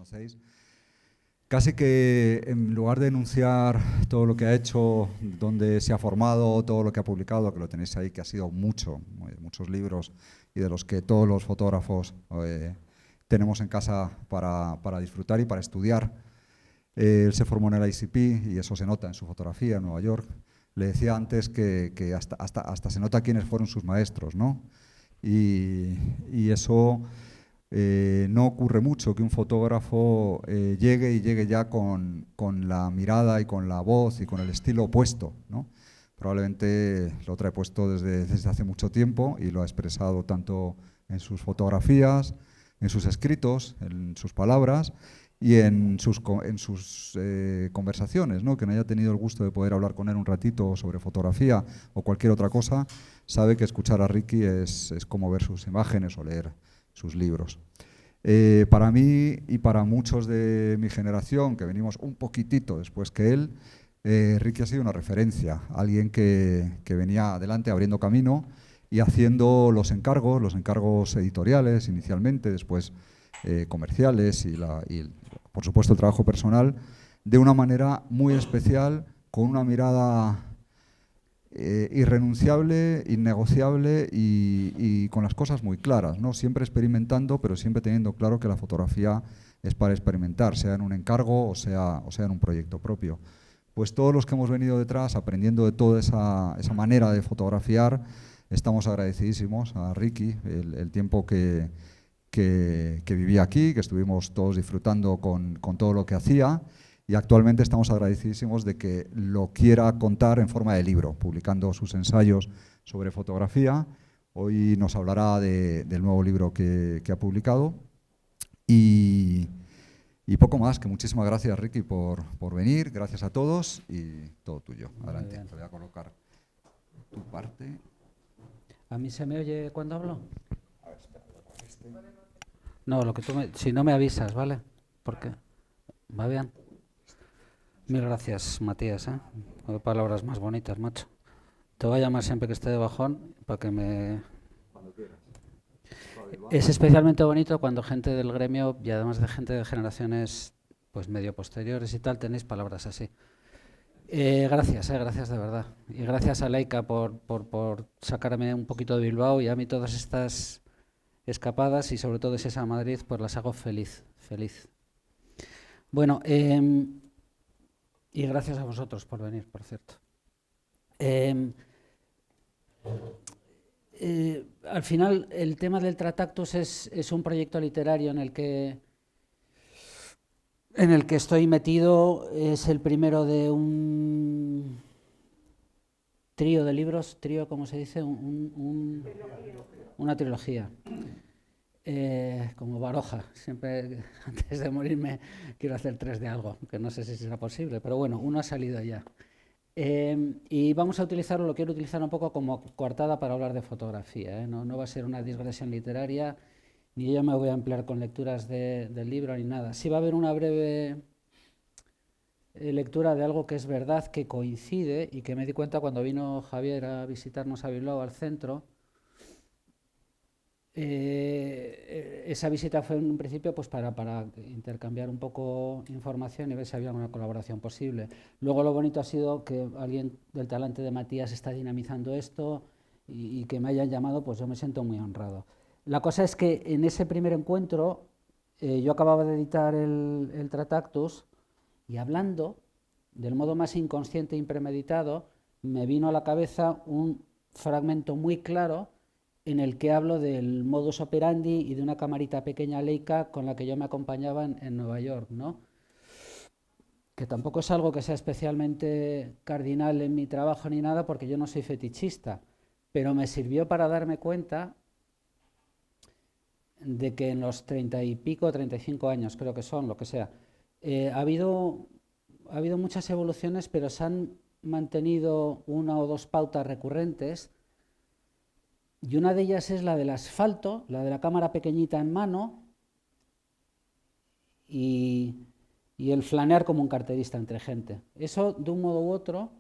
conocéis. Casi que en lugar de enunciar todo lo que ha hecho, dónde se ha formado, todo lo que ha publicado, que lo tenéis ahí, que ha sido muchos libros y de los que todos los fotógrafos tenemos en casa para disfrutar y para estudiar. Él se formó en el ICP y eso se nota en su fotografía en Nueva York. Le decía antes que hasta se nota quiénes fueron sus maestros, ¿no? Y eso no ocurre mucho, que un fotógrafo llegue ya con la mirada y con la voz y con el estilo opuesto, ¿no? Probablemente lo trae puesto desde hace mucho tiempo y lo ha expresado tanto en sus fotografías, en sus escritos, en sus palabras y en sus conversaciones, ¿no? Quien haya tenido el gusto de poder hablar con él un ratito sobre fotografía o cualquier otra cosa, sabe que escuchar a Ricky es como ver sus imágenes o leer sus libros. Para mí y para muchos de mi generación, que venimos un poquitito después que él, Ricky ha sido una referencia, alguien que venía adelante abriendo camino y haciendo los encargos editoriales inicialmente, después comerciales y por supuesto el trabajo personal, de una manera muy especial, con una mirada irrenunciable, innegociable y con las cosas muy claras, ¿no? Siempre experimentando, pero siempre teniendo claro que la fotografía es para experimentar, sea en un encargo o sea en un proyecto propio. Pues todos los que hemos venido detrás, aprendiendo de toda esa manera de fotografiar, estamos agradecidísimos a Ricky, el tiempo que vivía aquí, que estuvimos todos disfrutando con todo lo que hacía, y actualmente estamos agradecidísimos de que lo quiera contar en forma de libro, publicando sus ensayos sobre fotografía. Hoy nos hablará del nuevo libro que ha publicado. Y poco más, que muchísimas gracias, Ricky, por venir. Gracias a todos y todo tuyo. Adelante, te voy a colocar tu parte. ¿A mí se me oye cuando hablo? A ver, espera, no, si no me avisas, ¿vale? Porque va bien. Mil gracias, Matías, ¿eh? Qué palabras más bonitas, macho. Te voy a llamar siempre que esté de bajón para que me... Cuando quieras. Es especialmente bonito cuando gente del gremio y además de gente de generaciones pues medio posteriores y tal, tenéis palabras así. Gracias de verdad. Y gracias a Leica por sacarme un poquito de Bilbao, y a mí todas estas escapadas y sobre todo si es a Madrid, pues las hago feliz. Bueno, y gracias a vosotros por venir, por cierto. Al final, el tema del Tratactus es un proyecto literario en el que estoy metido. Es el primero de un trío de libros, ¿cómo se dice? Una trilogía. Como Baroja, siempre antes de morirme quiero hacer 3 de algo, que no sé si será posible, pero bueno, uno ha salido ya. Y vamos a utilizarlo, lo quiero utilizar un poco como coartada para hablar de fotografía, ¿eh? No va a ser una digresión literaria, ni yo me voy a emplear con lecturas del libro ni nada. Sí va a haber una breve lectura de algo que es verdad, que coincide y que me di cuenta cuando vino Javier a visitarnos a Bilbao, al centro. Esa visita fue en un principio pues para intercambiar un poco información y ver si había una colaboración posible. Luego lo bonito ha sido que alguien del talante de Matías está dinamizando esto y que me hayan llamado, pues yo me siento muy honrado. La cosa es que en ese primer encuentro yo acababa de editar el Tratactus y hablando del modo más inconsciente e impremeditado me vino a la cabeza un fragmento muy claro en el que hablo del modus operandi y de una camarita pequeña Leica con la que yo me acompañaba en Nueva York, ¿no? Que tampoco es algo que sea especialmente cardinal en mi trabajo ni nada, porque yo no soy fetichista, pero me sirvió para darme cuenta de que en los 30 y pico, 35 años creo que son, lo que sea, ha habido muchas evoluciones, pero se han mantenido 1 o 2 pautas recurrentes. Y una de ellas es la del asfalto, la de la cámara pequeñita en mano y el flanear como un carterista entre gente. Eso, de un modo u otro,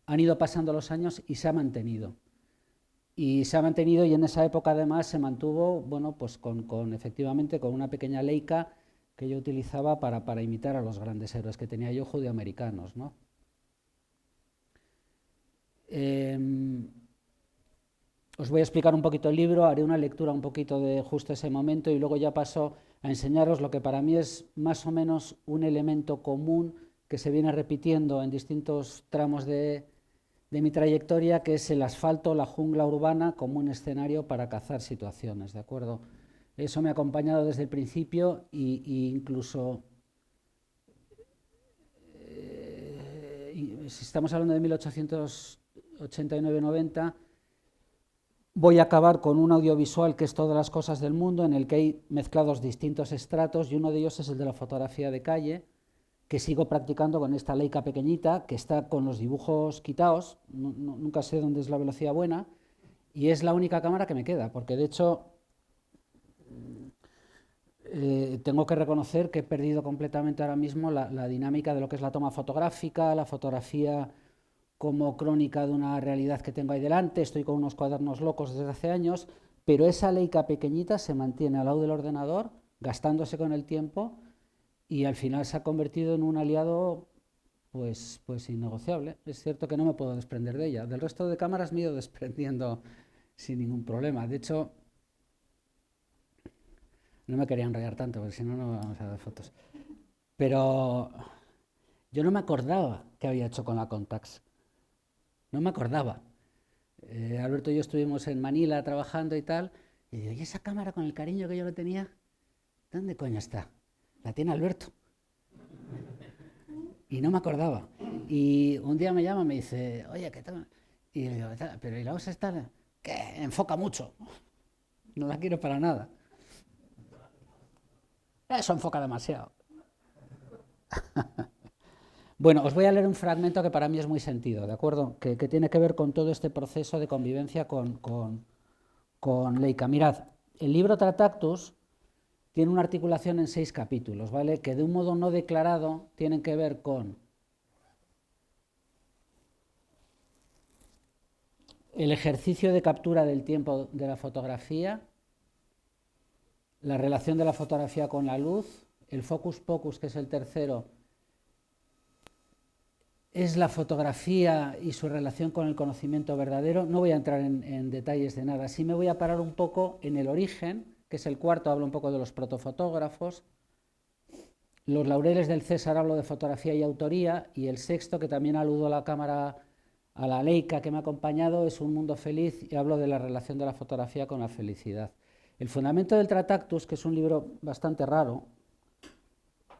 han ido pasando los años y se ha mantenido. Y en esa época además se mantuvo, bueno, pues efectivamente con una pequeña Leica que yo utilizaba para imitar a los grandes héroes que tenía yo judeoamericanos, ¿no? Os voy a explicar un poquito el libro, haré una lectura un poquito de justo ese momento y luego ya paso a enseñaros lo que para mí es más o menos un elemento común que se viene repitiendo en distintos tramos de mi trayectoria, que es el asfalto, la jungla urbana como un escenario para cazar situaciones, ¿de acuerdo? Eso me ha acompañado desde el principio e incluso, si estamos hablando de 1889-90, voy a acabar con un audiovisual que es Todas las cosas del mundo, en el que hay mezclados distintos estratos, y uno de ellos es el de la fotografía de calle, que sigo practicando con esta Leica pequeñita, que está con los dibujos quitados, nunca sé dónde es la velocidad buena, y es la única cámara que me queda, porque de hecho tengo que reconocer que he perdido completamente ahora mismo la dinámica de lo que es la toma fotográfica, la fotografía como crónica de una realidad que tengo ahí delante. Estoy con unos cuadernos locos desde hace años, pero esa Leica pequeñita se mantiene al lado del ordenador, gastándose con el tiempo, y al final se ha convertido en un aliado pues innegociable. Es cierto que no me puedo desprender de ella. Del resto de cámaras me he ido desprendiendo sin ningún problema. De hecho, no me quería enrollar tanto, porque si no, no vamos a dar fotos. Pero yo no me acordaba qué había hecho con la Contax. No me acordaba. Alberto y yo estuvimos en Manila trabajando y tal, y digo, ¿y esa cámara con el cariño que yo le tenía? ¿Dónde coño está? La tiene Alberto. Y no me acordaba. Y un día me llama y me dice, oye, ¿qué tal? Y le digo, pero ¿y la osa está? Que enfoca mucho. No la quiero para nada. Eso enfoca demasiado. Bueno, os voy a leer un fragmento que para mí es muy sentido, ¿de acuerdo? Que tiene que ver con todo este proceso de convivencia con Leica. Mirad, el libro Tractactus tiene una articulación en 6 capítulos, ¿vale? Que de un modo no declarado tienen que ver con el ejercicio de captura del tiempo de la fotografía, la relación de la fotografía con la luz, el focus pocus, que es el tercero, es la fotografía y su relación con el conocimiento verdadero. No voy a entrar en detalles de nada, sí me voy a parar un poco en el origen, que es el cuarto, hablo un poco de los protofotógrafos. Los laureles del César, hablo de fotografía y autoría, y el sexto, que también aludo a la cámara, a la Leica que me ha acompañado, es Un mundo feliz, y hablo de la relación de la fotografía con la felicidad. El fundamento del Tractactus, que es un libro bastante raro,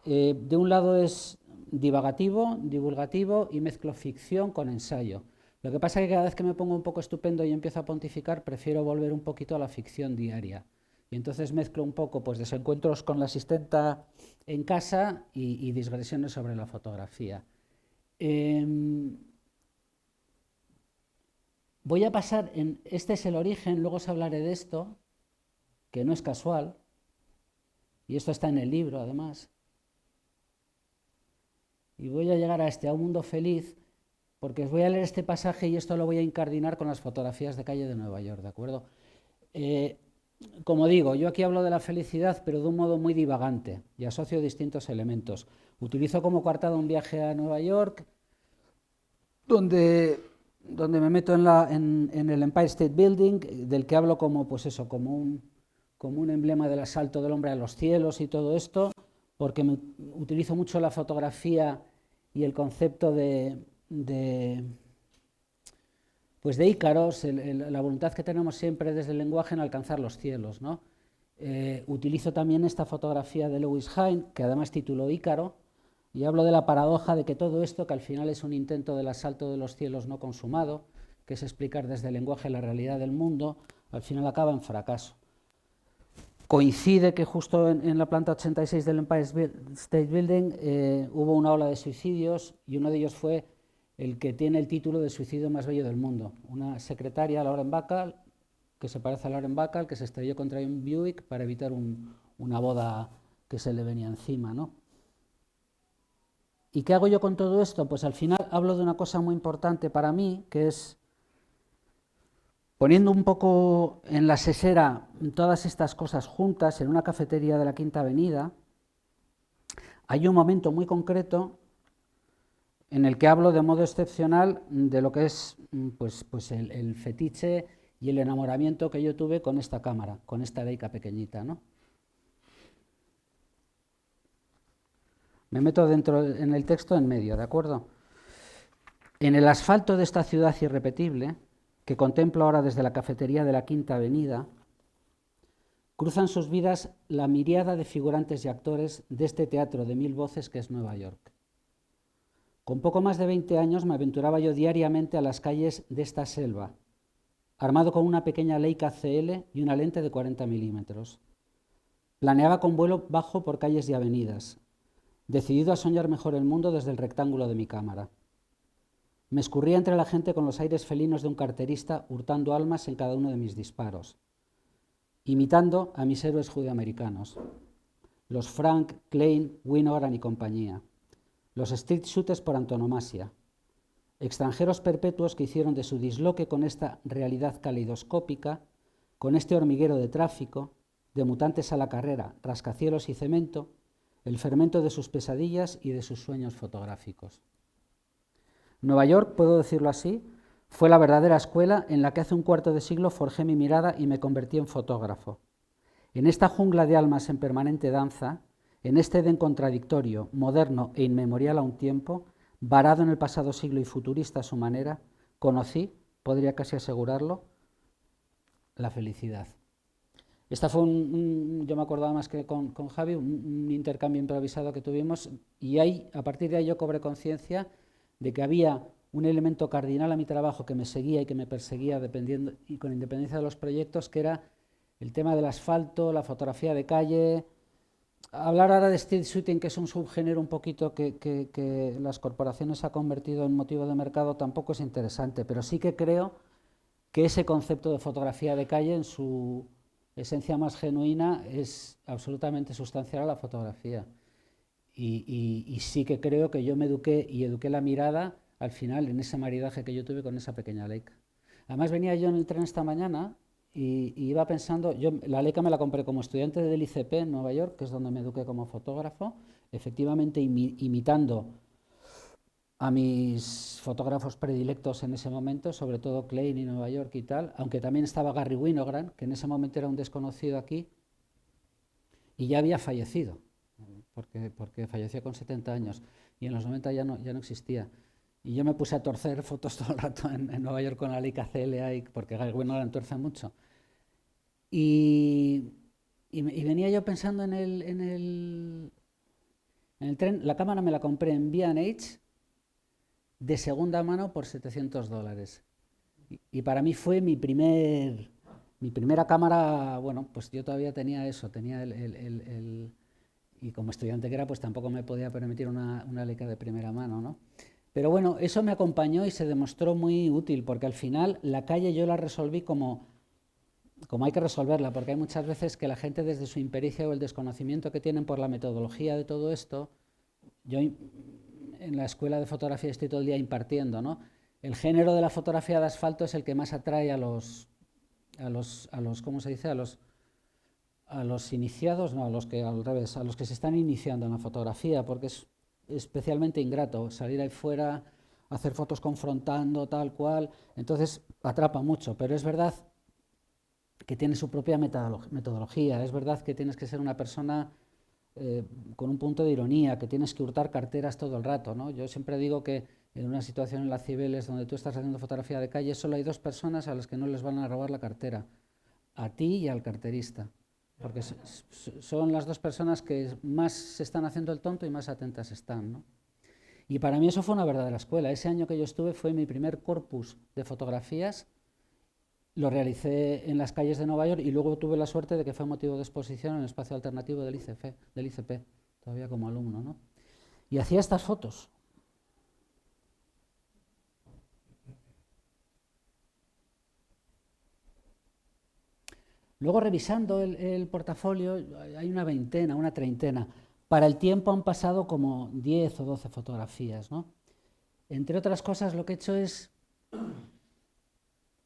de un lado es divagativo, divulgativo, y mezclo ficción con ensayo. Lo que pasa es que cada vez que me pongo un poco estupendo y empiezo a pontificar, prefiero volver un poquito a la ficción diaria. Y entonces mezclo un poco pues, desencuentros con la asistenta en casa y digresiones sobre la fotografía. Voy a pasar este es el origen, luego os hablaré de esto, que no es casual, y esto está en el libro además. Y voy a llegar a Un mundo feliz, porque os voy a leer este pasaje y esto lo voy a incardinar con las fotografías de calle de Nueva York, ¿de acuerdo? Como digo, yo aquí hablo de la felicidad, pero de un modo muy divagante, y asocio distintos elementos. Utilizo como coartada un viaje a Nueva York, donde me meto en el Empire State Building, del que hablo como, pues eso, como un emblema del asalto del hombre a los cielos y todo esto, porque utilizo mucho la fotografía y el concepto de Ícaros, la voluntad que tenemos siempre desde el lenguaje en alcanzar los cielos, ¿no? Utilizo también esta fotografía de Lewis Hine, que además tituló Ícaro, y hablo de la paradoja de que todo esto, que al final es un intento del asalto de los cielos no consumado, que es explicar desde el lenguaje la realidad del mundo, al final acaba en fracaso. Coincide que justo en la planta 86 del Empire State Building hubo una ola de suicidios, y uno de ellos fue el que tiene el título de suicidio más bello del mundo. Una secretaria, Lauren Bacall, que se parece a Lauren Bacall, que se estrelló contra un Buick para evitar una boda que se le venía encima, ¿no? ¿Y qué hago yo con todo esto? Pues al final hablo de una cosa muy importante para mí, que es, poniendo un poco en la sesera todas estas cosas juntas en una cafetería de la Quinta Avenida, hay un momento muy concreto en el que hablo de modo excepcional de lo que es pues el fetiche y el enamoramiento que yo tuve con esta cámara, con esta Leica pequeñita, ¿no? Me meto dentro en el texto en medio, ¿de acuerdo? En el asfalto de esta ciudad irrepetible, que contemplo ahora desde la cafetería de la Quinta Avenida, cruzan sus vidas la miríada de figurantes y actores de este teatro de 1000 voces que es Nueva York. Con poco más de 20 años me aventuraba yo diariamente a las calles de esta selva, armado con una pequeña Leica CL y una lente de 40 milímetros. Planeaba con vuelo bajo por calles y avenidas, decidido a soñar mejor el mundo desde el rectángulo de mi cámara. Me escurría entre la gente con los aires felinos de un carterista hurtando almas en cada uno de mis disparos, imitando a mis héroes judeoamericanos, los Frank, Klein, Winoran y compañía, los street shooters por antonomasia, extranjeros perpetuos que hicieron de su disloque con esta realidad caleidoscópica, con este hormiguero de tráfico, de mutantes a la carrera, rascacielos y cemento, el fermento de sus pesadillas y de sus sueños fotográficos. Nueva York, puedo decirlo así, fue la verdadera escuela en la que hace un cuarto de siglo forjé mi mirada y me convertí en fotógrafo. En esta jungla de almas en permanente danza, en este Edén contradictorio, moderno e inmemorial a un tiempo, varado en el pasado siglo y futurista a su manera, conocí, podría casi asegurarlo, la felicidad. Esta fue yo me acordaba más que con Javi, un intercambio improvisado que tuvimos, y ahí, a partir de ahí yo cobré conciencia de que había un elemento cardinal a mi trabajo que me seguía y que me perseguía dependiendo y con independencia de los proyectos, que era el tema del asfalto, la fotografía de calle. Hablar ahora de street shooting, que es un subgénero un poquito que las corporaciones ha convertido en motivo de mercado, tampoco es interesante, pero sí que creo que ese concepto de fotografía de calle en su esencia más genuina es absolutamente sustancial a la fotografía. Y sí que creo que yo me eduqué y eduqué la mirada al final en ese maridaje que yo tuve con esa pequeña Leica. Además venía yo en el tren esta mañana y iba pensando, yo la Leica me la compré como estudiante del ICP en Nueva York, que es donde me eduqué como fotógrafo, efectivamente imitando a mis fotógrafos predilectos en ese momento, sobre todo Klein y Nueva York y tal, aunque también estaba Garry Winogrand, que en ese momento era un desconocido aquí, y ya había fallecido, porque falleció con 70 años, y en los 90 ya no existía. Y yo me puse a torcer fotos todo el rato en Nueva York con la Leica CLA, porque Garry Winogrand tuerce mucho. Y venía yo pensando en el tren, la cámara me la compré en B&H, de segunda mano por $700. Y para mí fue mi primera cámara. Bueno, pues yo todavía tenía eso, tenía y como estudiante que era, pues tampoco me podía permitir una Leica de primera mano, ¿no? Pero bueno, eso me acompañó y se demostró muy útil, porque al final la calle yo la resolví como hay que resolverla, porque hay muchas veces que la gente desde su impericia o el desconocimiento que tienen por la metodología de todo esto, yo en la escuela de fotografía estoy todo el día impartiendo, ¿no? El género de la fotografía de asfalto es el que más atrae a los ¿cómo se dice? A los iniciados, no, a los que al revés, a los que se están iniciando en la fotografía, porque es especialmente ingrato salir ahí fuera, hacer fotos confrontando, tal cual, entonces atrapa mucho, pero es verdad que tiene su propia metodología, es verdad que tienes que ser una persona con un punto de ironía, que tienes que hurtar carteras todo el rato, ¿no? Yo siempre digo que en una situación en la Cibeles donde tú estás haciendo fotografía de calle, solo hay 2 personas a las que no les van a robar la cartera, a ti y al carterista, porque son las 2 personas que más se están haciendo el tonto y más atentas están, ¿no? Y para mí eso fue una verdadera escuela. Ese año que yo estuve fue mi primer corpus de fotografías. Lo realicé en las calles de Nueva York y luego tuve la suerte de que fue motivo de exposición en el espacio alternativo del ICP, todavía como alumno, ¿no? Y hacía estas fotos. Luego revisando el portafolio, hay una veintena, una treintena. Para el tiempo han pasado como 10 o 12 fotografías, ¿no? Entre otras cosas, lo que he hecho es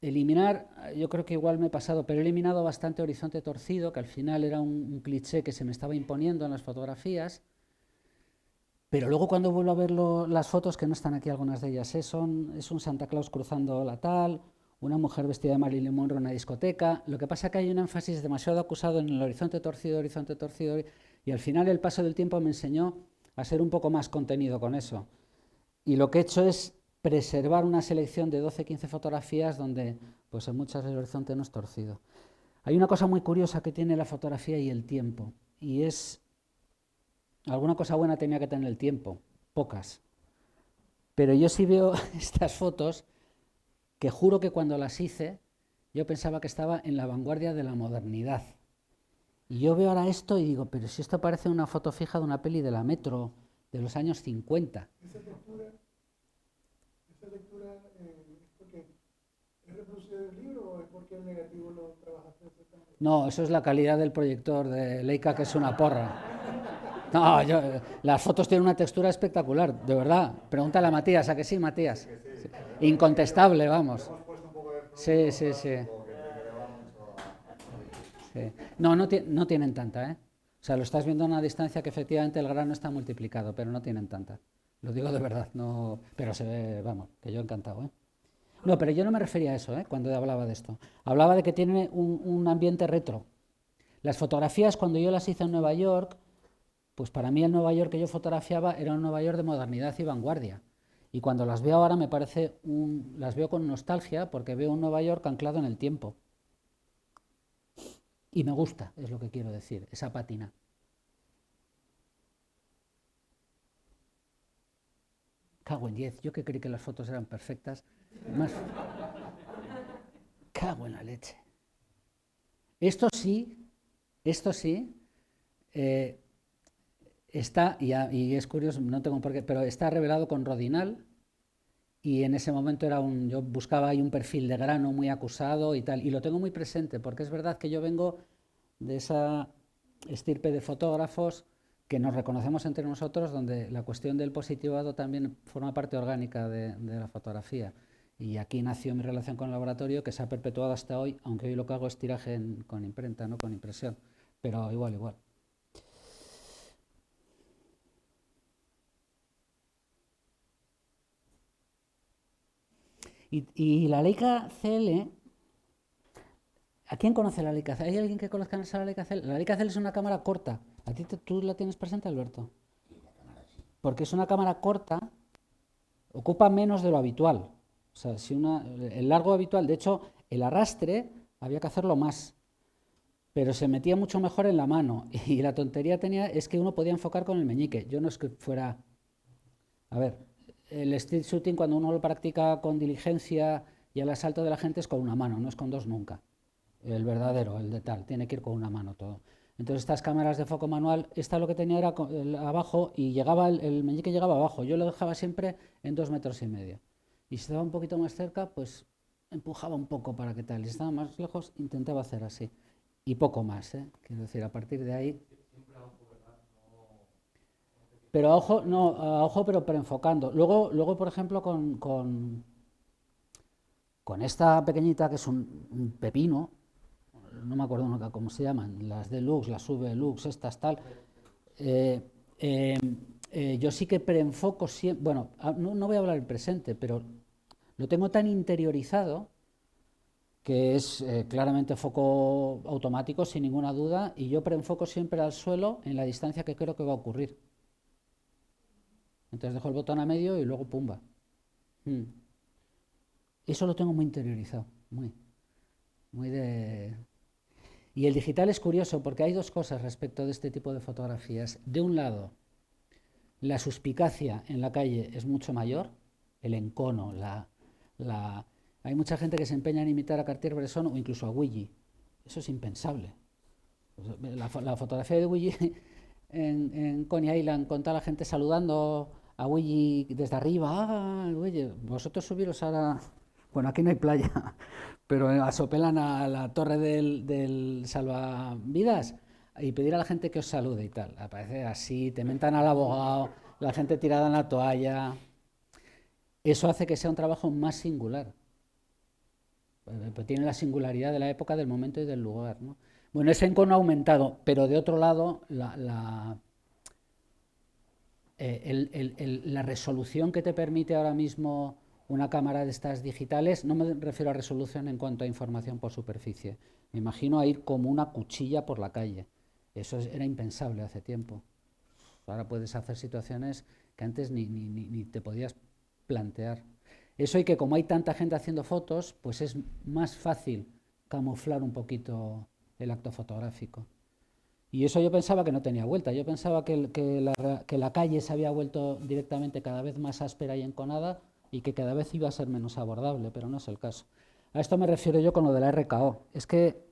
eliminar, yo creo que igual me he pasado, pero he eliminado bastante horizonte torcido, que al final era un cliché que se me estaba imponiendo en las fotografías. Pero luego cuando vuelvo a ver las fotos, que no están aquí algunas de ellas, es un Santa Claus cruzando la tal, una mujer vestida de Marilyn Monroe en una discoteca. Lo que pasa es que hay un énfasis demasiado acusado en el horizonte torcido, y al final el paso del tiempo me enseñó a ser un poco más contenido con eso. Y lo que he hecho es preservar una selección de 12-15 fotografías donde pues en muchas el horizonte no es torcido. Hay una cosa muy curiosa que tiene la fotografía y el tiempo, y es, alguna cosa buena tenía que tener el tiempo, pocas. Pero yo sí veo estas fotos que juro que cuando las hice yo pensaba que estaba en la vanguardia de la modernidad. Y yo veo ahora esto y digo, pero si esto parece una foto fija de una peli de la Metro de los años 50. Esa lectura ¿es porque es reproducido del libro o es porque el negativo lo trabajaste exactamente? No, eso es la calidad del proyector de Leica, que es una porra. No, las fotos tienen una textura espectacular, de verdad. Pregúntale a Matías, ¿a que sí, Matías? Sí. Incontestable, vamos. Sí, sí, sí. Sí. No, no tienen tanta, ¿eh? O sea, lo estás viendo a una distancia que efectivamente el grano está multiplicado, pero no tienen tanta. Lo digo de verdad, no, pero se ve, vamos, que yo encantado, ¿eh? No, pero yo no me refería a eso, ¿eh? Cuando hablaba de esto. Hablaba de que tiene un ambiente retro. Las fotografías, cuando yo las hice en Nueva York, pues para mí el Nueva York que yo fotografiaba era un Nueva York de modernidad y vanguardia. Y cuando las veo ahora las veo con nostalgia porque veo un Nueva York anclado en el tiempo. Y me gusta, es lo que quiero decir, esa pátina. Cago en 10, yo que creí que las fotos eran perfectas. Más... Cago en la leche. Esto sí, está, y es curioso, no tengo por qué, pero está revelado con Rodinal, y en ese momento yo buscaba ahí un perfil de grano muy acusado y tal, y lo tengo muy presente, porque es verdad que yo vengo de esa estirpe de fotógrafos que nos reconocemos entre nosotros, donde la cuestión del positivado también forma parte orgánica de la fotografía. Y aquí nació mi relación con el laboratorio, que se ha perpetuado hasta hoy, aunque hoy lo que hago es tiraje con imprenta, no con impresión, pero igual. Y la Leica CL, ¿a quién conoce la Leica CL? ¿Hay alguien que conozca la Leica CL? La Leica CL es una cámara corta. ¿Tú la tienes presente, Alberto? Porque es una cámara corta, ocupa menos de lo habitual. O sea, el largo habitual, de hecho, el arrastre había que hacerlo más, pero se metía mucho mejor en la mano. Y la tontería es que uno podía enfocar con el meñique. Yo no es que fuera... A ver, el street shooting cuando uno lo practica con diligencia y al asalto de la gente es con una mano, no es con dos nunca. El verdadero, el de tal, tiene que ir con una mano todo. Entonces estas cámaras de foco manual, esta lo que tenía era abajo y llegaba el meñique llegaba abajo. Yo lo dejaba siempre en 2,5 metros. Y si estaba un poquito más cerca, pues empujaba un poco para que tal. Y si estaba más lejos, intentaba hacer así. Y poco más, ¿eh? Quiero decir, a partir de ahí... Pero a ojo, pero preenfocando. Luego por ejemplo, con esta pequeñita que es un pepino, no me acuerdo nunca cómo se llaman, las Deluxe, las V-Lux, estas tal, yo sí que preenfoco siempre, bueno, no voy a hablar del presente, pero lo tengo tan interiorizado que es claramente foco automático, sin ninguna duda, y yo preenfoco siempre al suelo en la distancia que creo que va a ocurrir. Entonces dejo el botón a medio y luego pumba. Eso lo tengo muy interiorizado, muy de... Y el digital es curioso porque hay dos cosas respecto de este tipo de fotografías. De un lado, la suspicacia en la calle es mucho mayor, el encono, hay mucha gente que se empeña en imitar a Cartier-Bresson o incluso a Willy. Eso es impensable. La fotografía de Willy en Coney Island con toda la gente saludando a Willy desde arriba. Willy, vosotros subiros ahora... Bueno, aquí no hay playa, pero asopelan a la torre del salvavidas y pedir a la gente que os salude y tal. Aparece así, te mentan al abogado, la gente tirada en la toalla. Eso hace que sea un trabajo más singular. Tiene la singularidad de la época, del momento y del lugar, ¿no? Bueno, ese encono ha aumentado, pero de otro lado, la resolución que te permite ahora mismo una cámara de estas digitales, no me refiero a resolución en cuanto a información por superficie, me imagino a ir como una cuchilla por la calle. Eso era impensable hace tiempo. Ahora puedes hacer situaciones que antes ni te podías plantear. Eso, y que como hay tanta gente haciendo fotos, pues es más fácil camuflar un poquito el acto fotográfico. Y eso yo pensaba que no tenía vuelta. Yo pensaba que la calle se había vuelto directamente cada vez más áspera y enconada y que cada vez iba a ser menos abordable, pero no es el caso. A esto me refiero yo con lo de la RKO. Es que,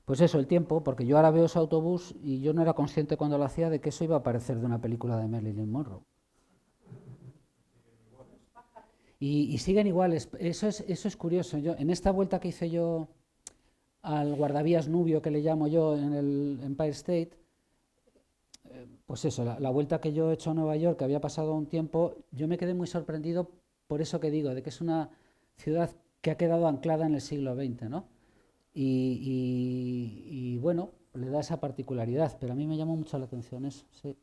pues eso, el tiempo, porque yo ahora veo ese autobús y yo no era consciente cuando lo hacía de que eso iba a parecer de una película de Marilyn Monroe. Y siguen iguales. Eso es curioso. En esta vuelta que hice yo al guardavías Nubio, que le llamo yo, en el Empire State, pues eso, la vuelta que yo he hecho a Nueva York, que había pasado un tiempo, yo me quedé muy sorprendido por eso que digo, de que es una ciudad que ha quedado anclada en el siglo XX, ¿no? Y bueno, le da esa particularidad, pero a mí me llamó mucho la atención eso, sí.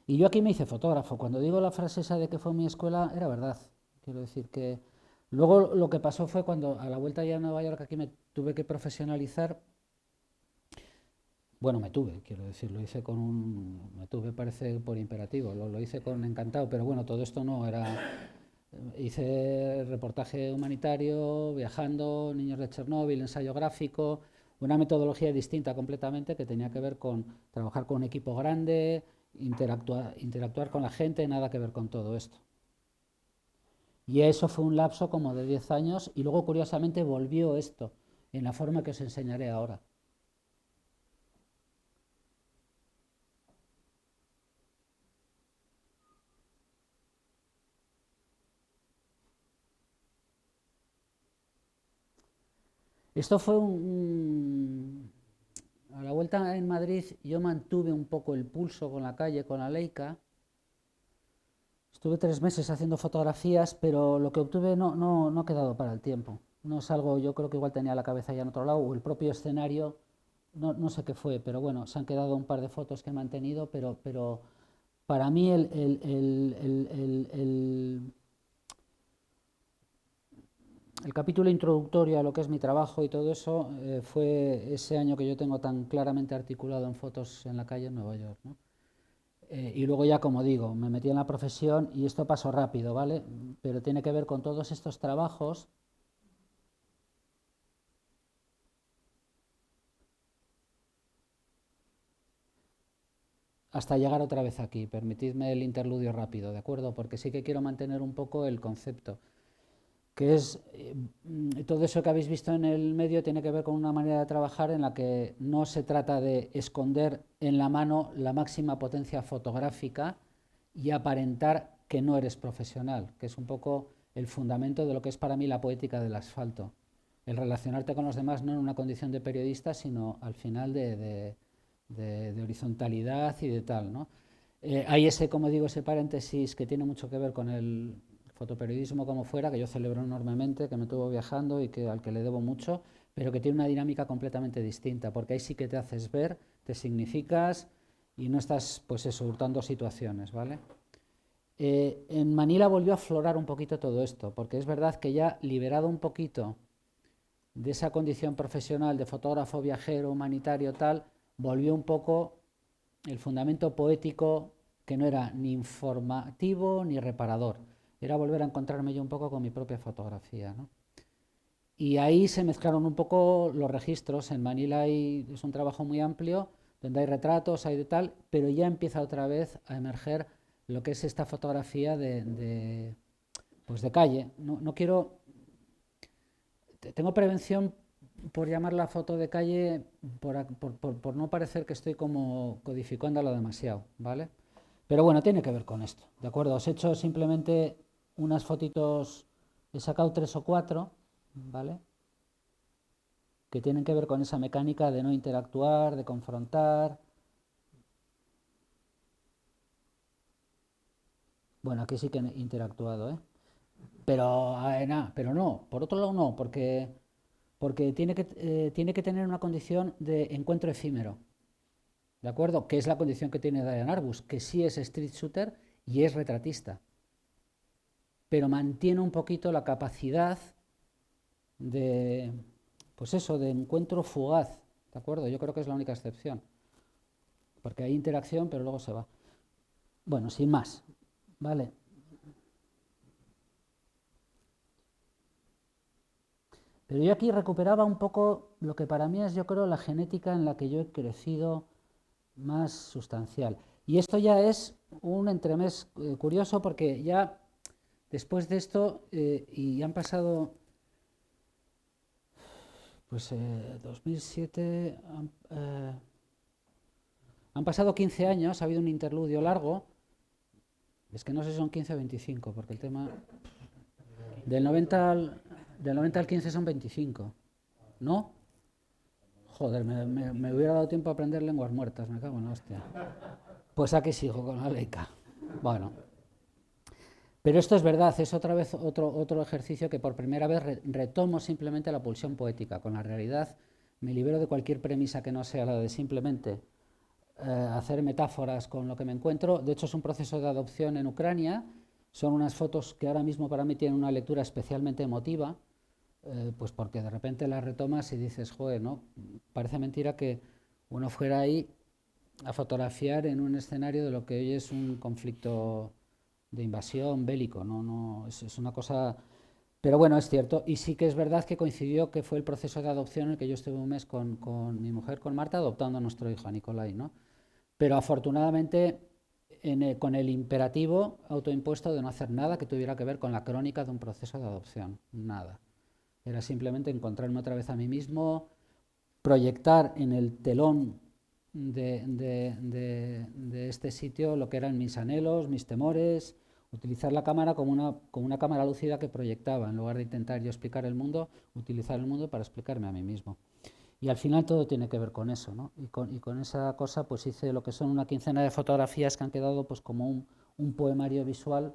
Y yo aquí me hice fotógrafo. Cuando digo la frase esa de que fue mi escuela, era verdad. Quiero decir que luego lo que pasó fue cuando a la vuelta ya a Nueva York aquí me tuve que profesionalizar. Bueno, quiero decir, lo hice con me tuve parece por imperativo, lo hice con encantado, pero bueno, todo esto no era. Hice reportaje humanitario, viajando, niños de Chernóbil, ensayo gráfico, una metodología distinta completamente que tenía que ver con trabajar con un equipo grande, interactuar con la gente, nada que ver con todo esto. Y eso fue un lapso como de 10 años y luego curiosamente volvió esto en la forma que os enseñaré ahora. Esto fue a la vuelta en Madrid yo mantuve un poco el pulso con la calle, con la Leica. Estuve 3 meses haciendo fotografías, pero lo que obtuve no ha quedado para el tiempo. No es algo, yo creo que igual tenía la cabeza ya en otro lado, o el propio escenario, no sé qué fue, pero bueno, se han quedado un par de fotos que he mantenido, pero para mí el capítulo introductorio a lo que es mi trabajo y todo eso fue ese año que yo tengo tan claramente articulado en fotos en la calle en Nueva York, ¿no? Y luego ya, como digo, me metí en la profesión y esto pasó rápido, ¿vale? Pero tiene que ver con todos estos trabajos. Hasta llegar otra vez aquí. Permitidme el interludio rápido, ¿de acuerdo? Porque sí que quiero mantener un poco el concepto, que es todo eso que habéis visto en el medio tiene que ver con una manera de trabajar en la que no se trata de esconder en la mano la máxima potencia fotográfica y aparentar que no eres profesional, que es un poco el fundamento de lo que es para mí la poética del asfalto. El relacionarte con los demás no en una condición de periodista, sino al final de horizontalidad y de tal, ¿no? Hay ese, como digo, ese paréntesis que tiene mucho que ver con el fotoperiodismo como fuera, que yo celebro enormemente, que me tuvo viajando y al que le debo mucho, pero que tiene una dinámica completamente distinta, porque ahí sí que te haces ver, te significas y no estás, pues eso, hurtando situaciones, ¿vale? En Manila volvió a aflorar un poquito todo esto, porque es verdad que ya liberado un poquito de esa condición profesional de fotógrafo, viajero, humanitario, tal, volvió un poco el fundamento poético que no era ni informativo ni reparador, era volver a encontrarme yo un poco con mi propia fotografía, ¿no? Y ahí se mezclaron un poco los registros. En Manila es un trabajo muy amplio, donde hay retratos, hay de tal, pero ya empieza otra vez a emerger lo que es esta fotografía pues de calle. No quiero... Tengo prevención por llamarla foto de calle, por no parecer que estoy como codificándola demasiado, ¿vale? Pero bueno, tiene que ver con esto, ¿de acuerdo? Os he hecho simplemente unas fotitos, he sacado 3 o 4, ¿vale? Que tienen que ver con esa mecánica de no interactuar, de confrontar. Bueno, aquí sí que he interactuado, ¿eh? Pero no, por otro lado no, porque porque tiene que tener una condición de encuentro efímero, ¿de acuerdo? Que es la condición que tiene Diane Arbus, que sí es street shooter y es retratista, pero mantiene un poquito la capacidad de, pues eso, de encuentro fugaz, ¿de acuerdo? Yo creo que es la única excepción, porque hay interacción, pero luego se va. Bueno, sin más, ¿vale? Pero yo aquí recuperaba un poco lo que para mí es, yo creo, la genética en la que yo he crecido más sustancial. Y esto ya es un entremés curioso porque ya después de esto, y han pasado, pues 2007, han pasado 15 años, ha habido un interludio largo, es que no sé si son 15 o 25, porque el tema del 90 al 15 son 25, ¿no? Joder, me hubiera dado tiempo a aprender lenguas muertas, me cago en la hostia. Pues aquí sigo con la Leica. Bueno, pero esto es verdad, es otra vez otro ejercicio que por primera vez retomo simplemente la pulsión poética con la realidad, me libero de cualquier premisa que no sea la de simplemente hacer metáforas con lo que me encuentro. De hecho, es un proceso de adopción en Ucrania, son unas fotos que ahora mismo para mí tienen una lectura especialmente emotiva, pues porque de repente las retomas y dices, joder, ¿no? Parece mentira que uno fuera ahí a fotografiar en un escenario de lo que hoy es un conflicto de invasión bélico, no, es una cosa... Pero bueno, es cierto, y sí que es verdad que coincidió que fue el proceso de adopción en el que yo estuve un mes con mi mujer, con Marta, adoptando a nuestro hijo, a Nicolai, ¿no? Pero afortunadamente con el imperativo autoimpuesto de no hacer nada que tuviera que ver con la crónica de un proceso de adopción, nada. Era simplemente encontrarme otra vez a mí mismo, proyectar en el telón de este sitio lo que eran mis anhelos, mis temores, utilizar la cámara como una cámara lúcida que proyectaba, en lugar de intentar yo explicar el mundo, utilizar el mundo para explicarme a mí mismo. Y al final todo tiene que ver con eso, ¿no? Y con esa cosa pues hice lo que son una quincena de fotografías que han quedado pues como un poemario visual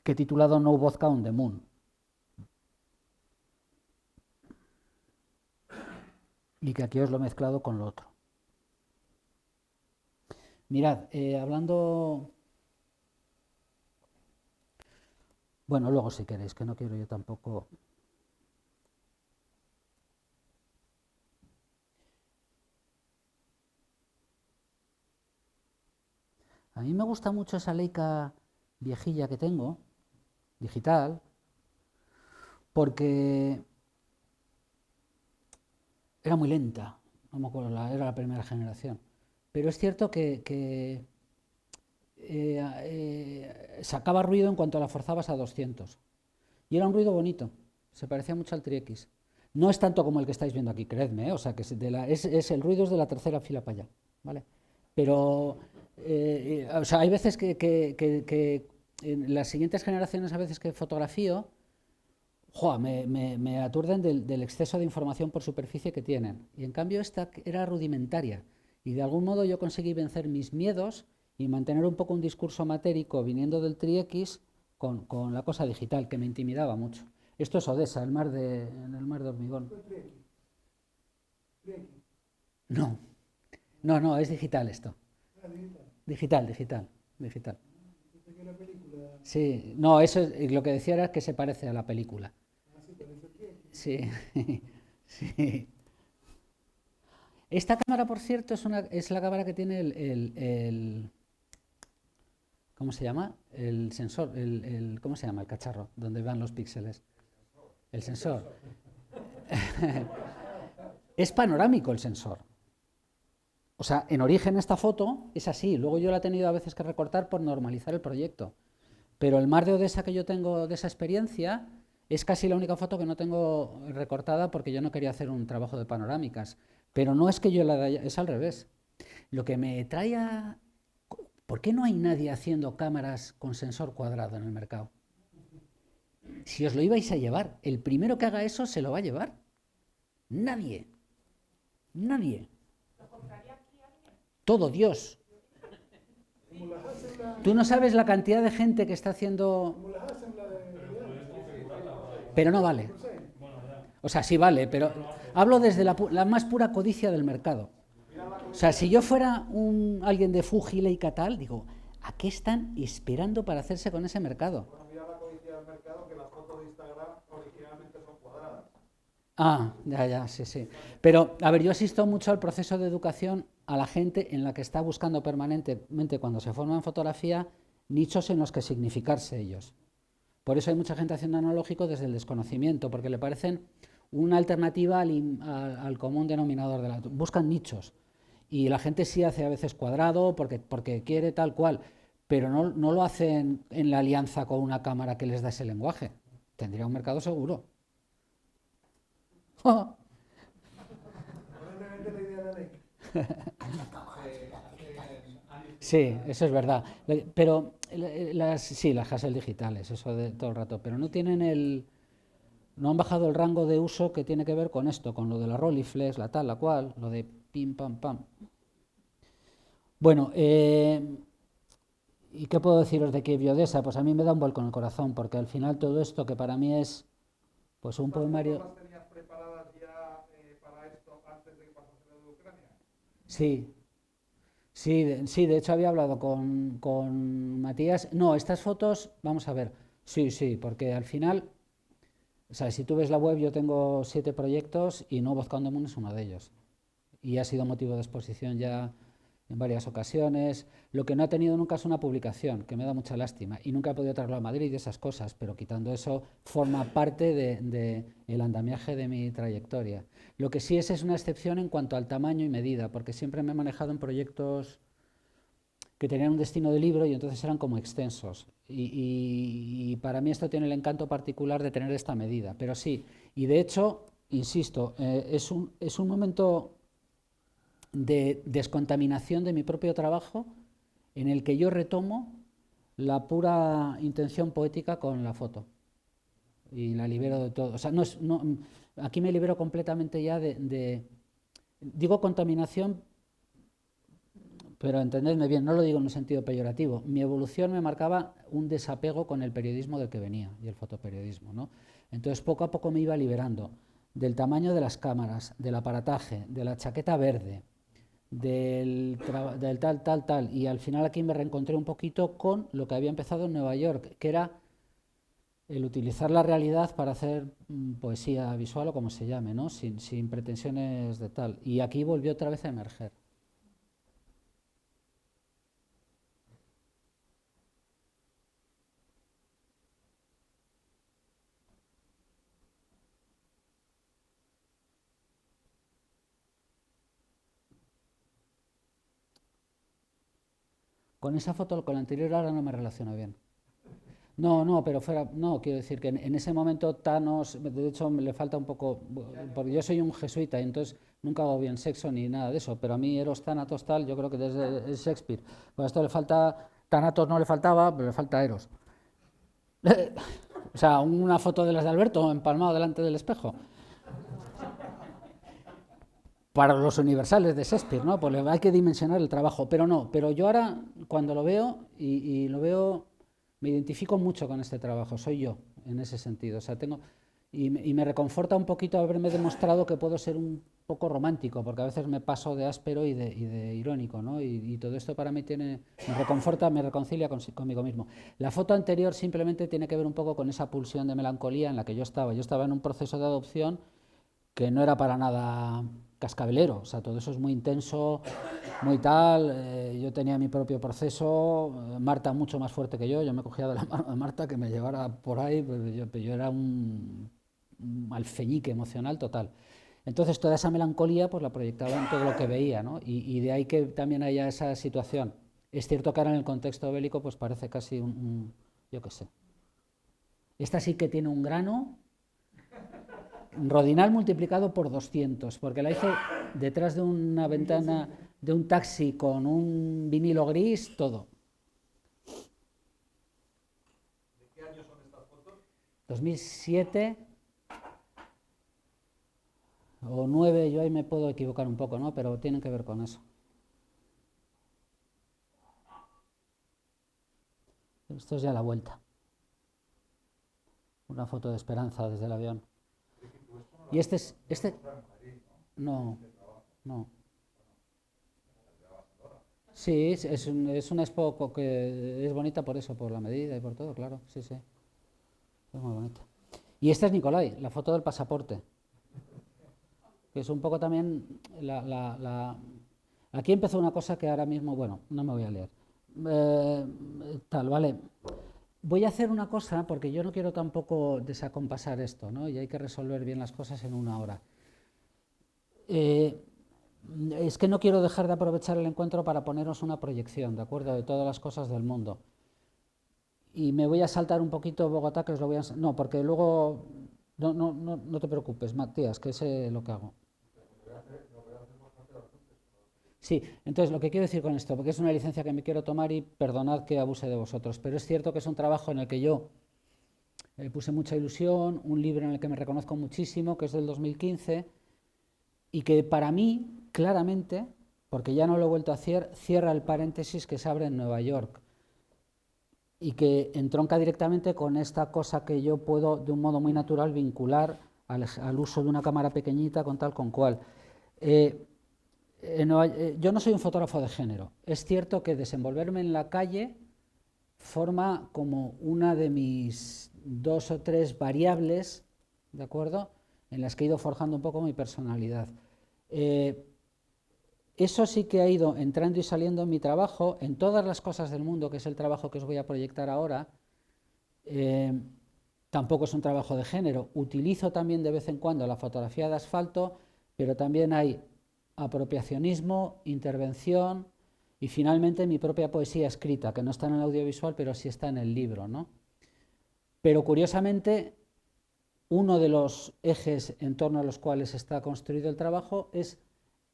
que he titulado No Vodka on the Moon. Y que aquí os lo he mezclado con lo otro. Mirad, hablando... Bueno, luego si queréis, que no quiero yo tampoco... A mí me gusta mucho esa Leica viejilla que tengo, digital, porque era muy lenta, no me acuerdo, era la primera generación. Pero es cierto que sacaba ruido en cuanto la forzabas a 200. Y era un ruido bonito, se parecía mucho al Tri-X. No es tanto como el que estáis viendo aquí, creedme, o sea, que el ruido es de la tercera fila para allá, ¿vale? Pero, o sea, hay veces que en las siguientes generaciones, a veces que fotografío, ¡joa!, me aturden del exceso de información por superficie que tienen. Y en cambio esta era rudimentaria. Y de algún modo yo conseguí vencer mis miedos y mantener un poco un discurso matérico viniendo del Tri-X con la cosa digital, que me intimidaba mucho. Esto es Odessa, en el mar de hormigón. No, es digital esto. Digital. Sí, no, eso es, lo que decía era que se parece a la película. Sí, sí. Esta cámara, por cierto, es la cámara que tiene el ¿cómo se llama? El sensor, ¿cómo se llama el cacharro? Donde van los píxeles. El sensor. Es panorámico el sensor. O sea, en origen esta foto es así. Luego yo la he tenido a veces que recortar por normalizar el proyecto. Pero el mar de Odessa que yo tengo de esa experiencia es casi la única foto que no tengo recortada porque yo no quería hacer un trabajo de panorámicas. Pero no es que yo la haya, es al revés. Lo que me trae a... ¿Por qué no hay nadie haciendo cámaras con sensor cuadrado en el mercado? Si os lo ibais a llevar, el primero que haga eso se lo va a llevar. Nadie. Todo Dios. Tú no sabes la cantidad de gente que está haciendo... Pero no vale. O sea, sí vale, pero hablo desde la más pura codicia del mercado. O sea, si yo fuera alguien de Fuji, Leica tal, digo, ¿a qué están esperando para hacerse con ese mercado? Bueno, mira la codicia del mercado, que las fotos de Instagram originalmente son cuadradas. Ah, ya, sí, sí. Pero, a ver, yo asisto mucho al proceso de educación a la gente en la que está buscando permanentemente, cuando se forma en fotografía, nichos en los que significarse ellos. Por eso hay mucha gente haciendo analógico desde el desconocimiento, porque le parecen una alternativa al común denominador de la... Buscan nichos. Y la gente sí hace a veces cuadrado porque quiere tal cual, pero no lo hacen en la alianza con una cámara que les da ese lenguaje. Tendría un mercado seguro. Probablemente la idea de Leica. Sí, eso es verdad. Pero sí, las Hassel digitales, eso de todo el rato, pero no han bajado el rango de uso que tiene que ver con esto, con lo de la Rolleiflex, la tal, la cual, lo de pim, pam, pam. Bueno, ¿y qué puedo deciros de que Biodesa? Pues a mí me da un vuelco en el corazón, porque al final todo esto que para mí es pues un poemario... ¿Las tenías preparadas ya para esto antes de que pasase lo de Ucrania? Sí, sí, de hecho había hablado con Matías. No, estas fotos, vamos a ver, sí, porque al final, o sea, si tú ves la web, yo tengo 7 proyectos y No Voz Condom es uno de ellos. Y ha sido motivo de exposición ya en varias ocasiones. Lo que no ha tenido nunca es una publicación, que me da mucha lástima. Y nunca he podido traerlo a Madrid y esas cosas, pero quitando eso, forma parte del andamiaje de mi trayectoria. Lo que sí es una excepción en cuanto al tamaño y medida, porque siempre me he manejado en proyectos que tenían un destino de libro y entonces eran como extensos. Y para mí esto tiene el encanto particular de tener esta medida. Pero sí, y de hecho, insisto, es un momento de descontaminación de mi propio trabajo en el que yo retomo la pura intención poética con la foto y la libero de todo. O sea, aquí me libero completamente ya digo contaminación, pero entendedme bien, no lo digo en un sentido peyorativo. Mi evolución me marcaba un desapego con el periodismo del que venía y el fotoperiodismo, ¿no? Entonces poco a poco me iba liberando del tamaño de las cámaras, del aparataje, de la chaqueta verde, del tal, y al final aquí me reencontré un poquito con lo que había empezado en Nueva York, que era el utilizar la realidad para hacer poesía visual o como se llame, ¿no? Sin pretensiones de tal. Y aquí volvió otra vez a emerger. Con esa foto, con la anterior ahora no me relaciono bien. No, pero quiero decir que en ese momento Thanos, de hecho le falta un poco, porque yo soy un jesuita y entonces nunca hago bien sexo ni nada de eso, pero a mí Eros, Thanatos, tal, yo creo que desde Shakespeare. Pues a esto le falta, Thanatos no le faltaba, pero le falta Eros. O sea, una foto de las de Alberto empalmado delante del espejo. Para los universales de Shakespeare, ¿no? Pues hay que dimensionar el trabajo, pero yo ahora cuando lo veo y lo veo, me identifico mucho con este trabajo, soy yo en ese sentido, o sea, y me reconforta un poquito haberme demostrado que puedo ser un poco romántico, porque a veces me paso de áspero y de irónico, ¿no? Y todo esto para mí me reconforta, me reconcilia conmigo mismo. La foto anterior simplemente tiene que ver un poco con esa pulsión de melancolía en la que yo estaba en un proceso de adopción que no era para nada cascabelero, o sea, todo eso es muy intenso, muy tal, yo tenía mi propio proceso, Marta mucho más fuerte que yo me cogía de la mano de Marta que me llevara por ahí, pues yo era un alfeñique emocional total. Entonces toda esa melancolía pues la proyectaba en todo lo que veía, ¿no? Y de ahí que también haya esa situación. Es cierto que ahora en el contexto bélico pues parece casi yo qué sé. Esta sí que tiene un grano Rodinal multiplicado por 200, porque la hice detrás de una ventana de un taxi con un vinilo gris, todo. ¿De qué año son estas fotos? 2007 o 9, yo ahí me puedo equivocar un poco, ¿no? Pero tienen que ver con eso. Esto es ya la vuelta. Una foto de Esperanza desde el avión. Y este no, no. Sí, es una expo que es bonita por eso, por la medida y por todo, claro, sí, sí, es muy bonita. Y esta es Nicolai, la foto del pasaporte, que es un poco también Aquí empezó una cosa que ahora mismo, bueno, no me voy a leer. Vale. Voy a hacer una cosa, porque yo no quiero tampoco desacompasar esto, ¿no? Y hay que resolver bien las cosas en una hora. Es que no quiero dejar de aprovechar el encuentro para poneros una proyección, ¿de acuerdo? De todas las cosas del mundo. Y me voy a saltar un poquito Bogotá, que os lo voy a... No, porque luego... No te preocupes, Matías, que sé lo que hago. Sí, entonces lo que quiero decir con esto, porque es una licencia que me quiero tomar y perdonad que abuse de vosotros, pero es cierto que es un trabajo en el que yo puse mucha ilusión, un libro en el que me reconozco muchísimo, que es del 2015, y que para mí, claramente, porque ya no lo he vuelto a hacer, cierra el paréntesis que se abre en Nueva York y que entronca directamente con esta cosa que yo puedo, de un modo muy natural, vincular al uso de una cámara pequeñita con tal con cual. Yo no soy un fotógrafo de género. Es cierto que desenvolverme en la calle forma como una de mis 2 o 3 variables, ¿de acuerdo?, en las que he ido forjando un poco mi personalidad. Eso sí que ha ido entrando y saliendo en mi trabajo, en todas las cosas del mundo, que es el trabajo que os voy a proyectar ahora. Tampoco es un trabajo de género. Utilizo también de vez en cuando la fotografía de asfalto, pero también hay apropiacionismo, intervención y finalmente mi propia poesía escrita, que no está en el audiovisual, pero sí está en el libro, ¿no? Pero curiosamente, uno de los ejes en torno a los cuales está construido el trabajo es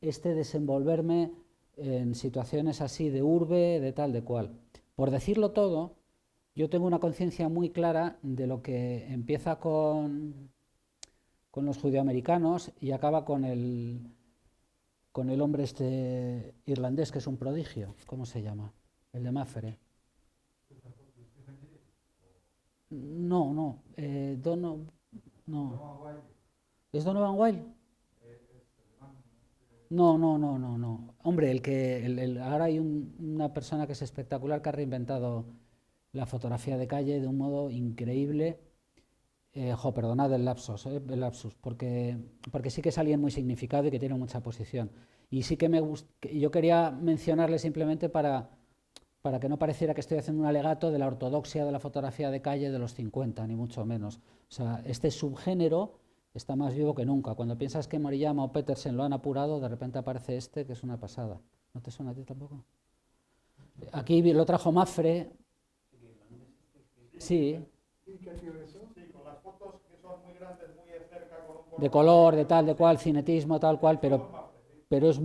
este desenvolverme en situaciones así de urbe, de tal, de cual. Por decirlo todo, yo tengo una conciencia muy clara de lo que empieza con los judeoamericanos y acaba con el hombre este irlandés que es un prodigio. ¿Cómo se llama? El de Mafre. No, no. No. ¿Es Donovan Wilde? No. Hombre, ahora hay una persona que es espectacular, que ha reinventado la fotografía de calle de un modo increíble. Perdonad el lapsus, porque sí que es alguien muy significado y que tiene mucha posición. Y sí que yo quería mencionarle simplemente para que no pareciera que estoy haciendo un alegato de la ortodoxia de la fotografía de calle de los 50, ni mucho menos. O sea, este subgénero está más vivo que nunca. Cuando piensas que Moriyama o Petersen lo han apurado, de repente aparece este, que es una pasada. ¿No te suena a ti tampoco? Aquí lo trajo Mafre. Sí. De color, de tal, de cual, cinetismo, tal cual, pero es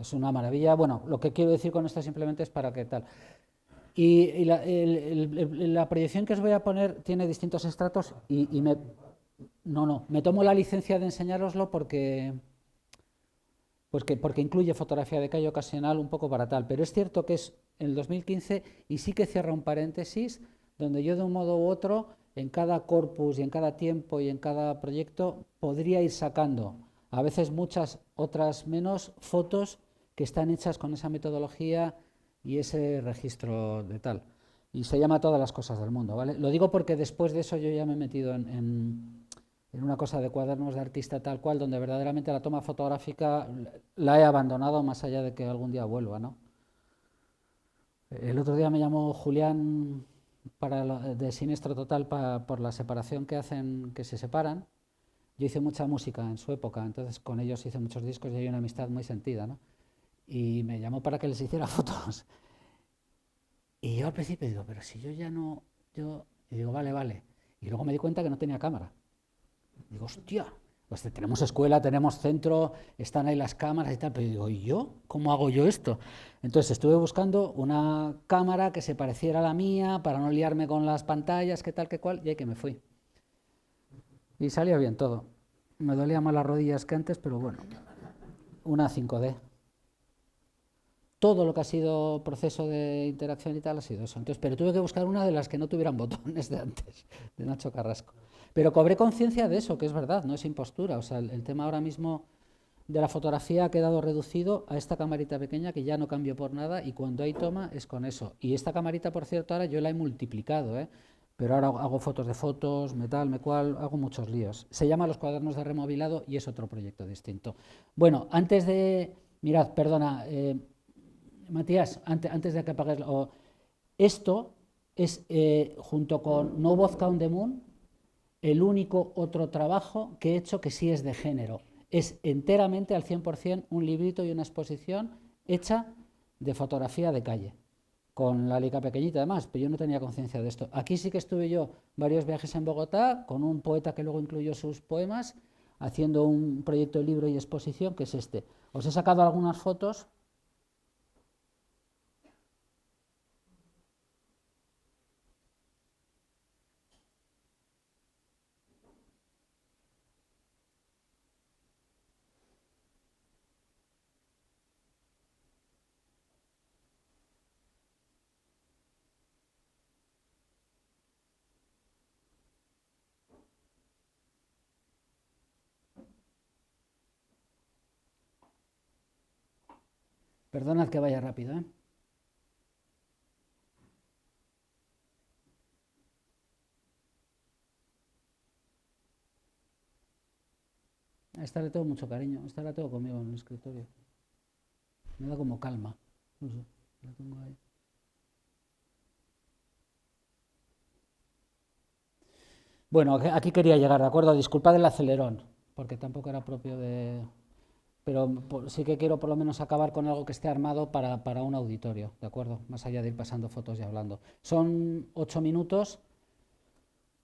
es una maravilla. Bueno, lo que quiero decir con esto simplemente es para que tal. Y la proyección que os voy a poner tiene distintos estratos y me tomo la licencia de enseñároslo porque incluye fotografía de calle ocasional un poco para tal, pero es cierto que es en el 2015 y sí que cierra un paréntesis donde yo de un modo u otro en cada corpus y en cada tiempo y en cada proyecto podría ir sacando, a veces muchas, otras menos, fotos que están hechas con esa metodología y ese registro de tal. Y se llama Todas las cosas del mundo, ¿vale? Lo digo porque después de eso yo ya me he metido en una cosa de cuadernos de artista tal cual, donde verdaderamente la toma fotográfica la he abandonado más allá de que algún día vuelva, ¿no? El otro día me llamó Julián de Siniestro Total por la separación que hacen, que se separan. Yo hice mucha música en su época, entonces con ellos hice muchos discos y hay una amistad muy sentida, ¿no? Y me llamó para que les hiciera fotos. Y yo al principio digo, pero si yo ya no... Y digo, vale. Y luego me di cuenta que no tenía cámara. Digo, hostia, pues tenemos escuela, tenemos centro, están ahí las cámaras y tal, pero digo, ¿y yo? ¿Cómo hago yo esto? Entonces estuve buscando una cámara que se pareciera a la mía para no liarme con las pantallas, qué tal, qué cual, y ahí que me fui. Y salía bien todo. Me dolían más las rodillas que antes, pero bueno, una 5D. Todo lo que ha sido proceso de interacción y tal ha sido eso. Entonces, pero tuve que buscar una de las que no tuvieran botones de antes, de Nacho Carrasco. Pero cobré conciencia de eso, que es verdad, no es impostura. O sea, el tema ahora mismo de la fotografía ha quedado reducido a esta camarita pequeña que ya no cambio por nada y cuando hay toma es con eso. Y esta camarita, por cierto, ahora yo la he multiplicado, ¿eh? Pero ahora hago fotos de fotos, metal, me cual, hago muchos líos. Se llama Los cuadernos de removilado y es otro proyecto distinto. Bueno, antes de... Mirad, perdona, Matías, antes de que apagues... esto es, junto con No Vodka on the Moon, el único otro trabajo que he hecho que sí es de género. Es enteramente, al 100%, un librito y una exposición hecha de fotografía de calle, con la Leica pequeñita además, pero yo no tenía conciencia de esto. Aquí sí que estuve yo varios viajes en Bogotá, con un poeta que luego incluyó sus poemas, haciendo un proyecto de libro y exposición, que es este. Os he sacado algunas fotos. Perdonad que vaya rápido, ¿eh? A esta le tengo mucho cariño, esta la tengo conmigo en el escritorio. Me da como calma, no sé, la tengo ahí. Bueno, aquí quería llegar, ¿de acuerdo? Disculpad el acelerón, porque tampoco era propio de... Pero sí que quiero por lo menos acabar con algo que esté armado para un auditorio, ¿de acuerdo? Más allá de ir pasando fotos y hablando. Son 8 minutos,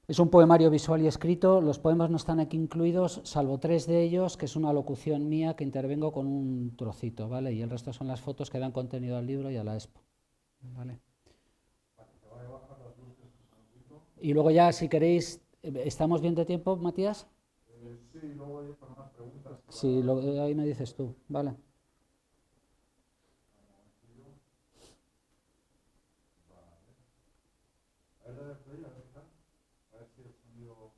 es un poemario visual y escrito, los poemas no están aquí incluidos, salvo 3 de ellos, que es una locución mía que intervengo con un trocito, ¿vale? Y el resto son las fotos que dan contenido al libro y a la expo, ¿vale? Y luego ya, si queréis, ¿estamos bien de tiempo, Matías? Sí, luego hay para unas preguntas. Sí, ahí me dices tú, ¿vale? A ver, a ver si el sonido...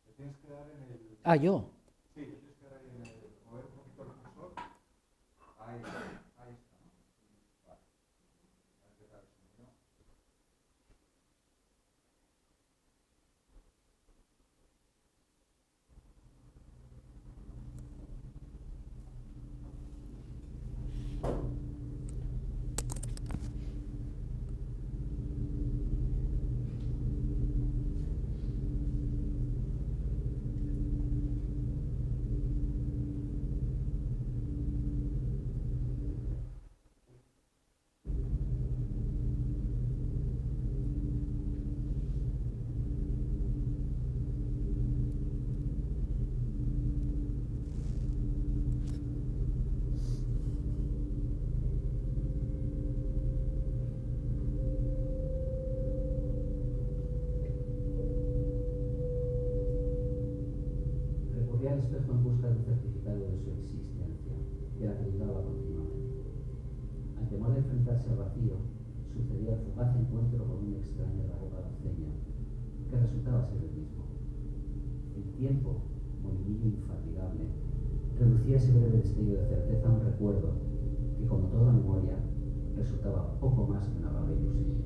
¿Le tienes que dar en el...? Ah, ¿yo? Sí, le tienes que dar ahí en el... Mover un poquito el cursor. Ahí está, ¿no? Vale. A ver qué tal el sonido. Recurría al espejo en busca de un certificado de su existencia y la que dudaba continuamente. Al temor de enfrentarse al vacío, sucedía el fugaz encuentro con un extraño de la boca doceña, que resultaba ser el mismo. El tiempo, molinillo infatigable, reducía ese breve destello de certeza a un recuerdo que, como toda memoria, resultaba poco más que una vaga ilusión.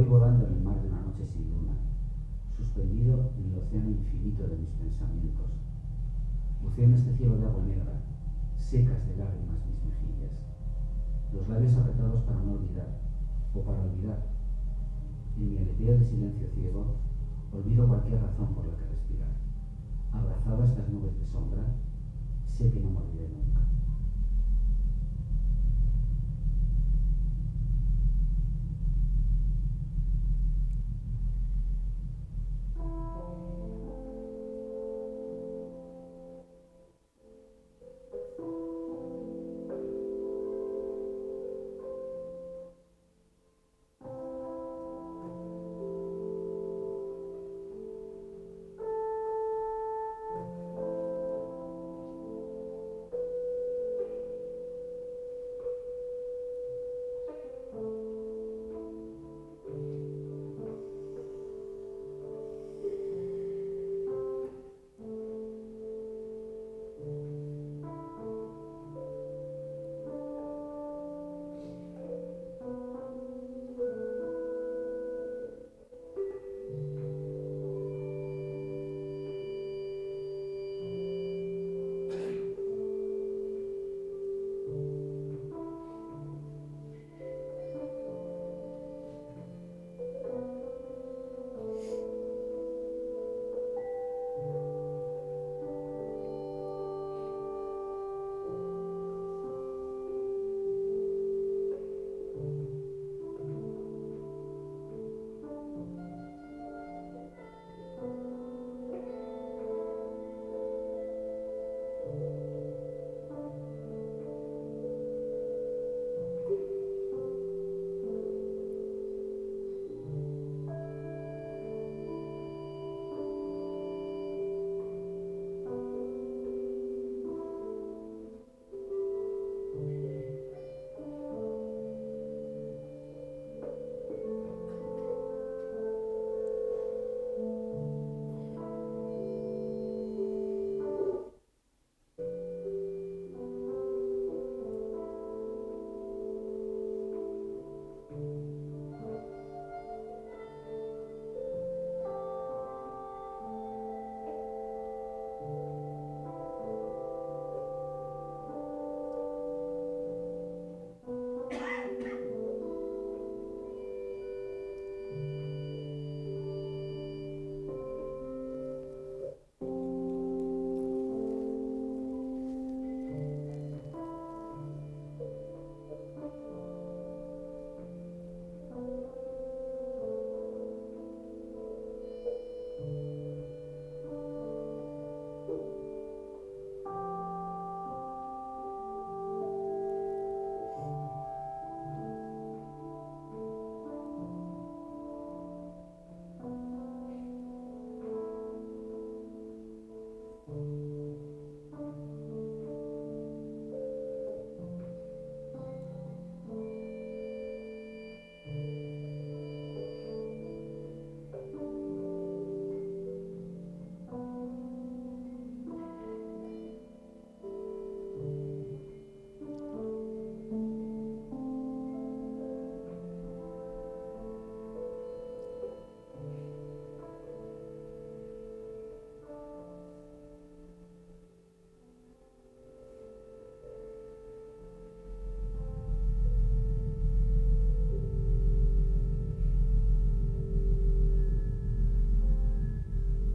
Voy volando en el mar de una noche sin luna, suspendido en el océano infinito de mis pensamientos. Buceo en este cielo de agua negra, secas de lágrimas mis mejillas, los labios apretados para no olvidar, o para olvidar. En mi aleteo de silencio ciego, olvido cualquier razón por la que respirar. Abrazado a estas nubes de sombra, sé que no moriré nunca.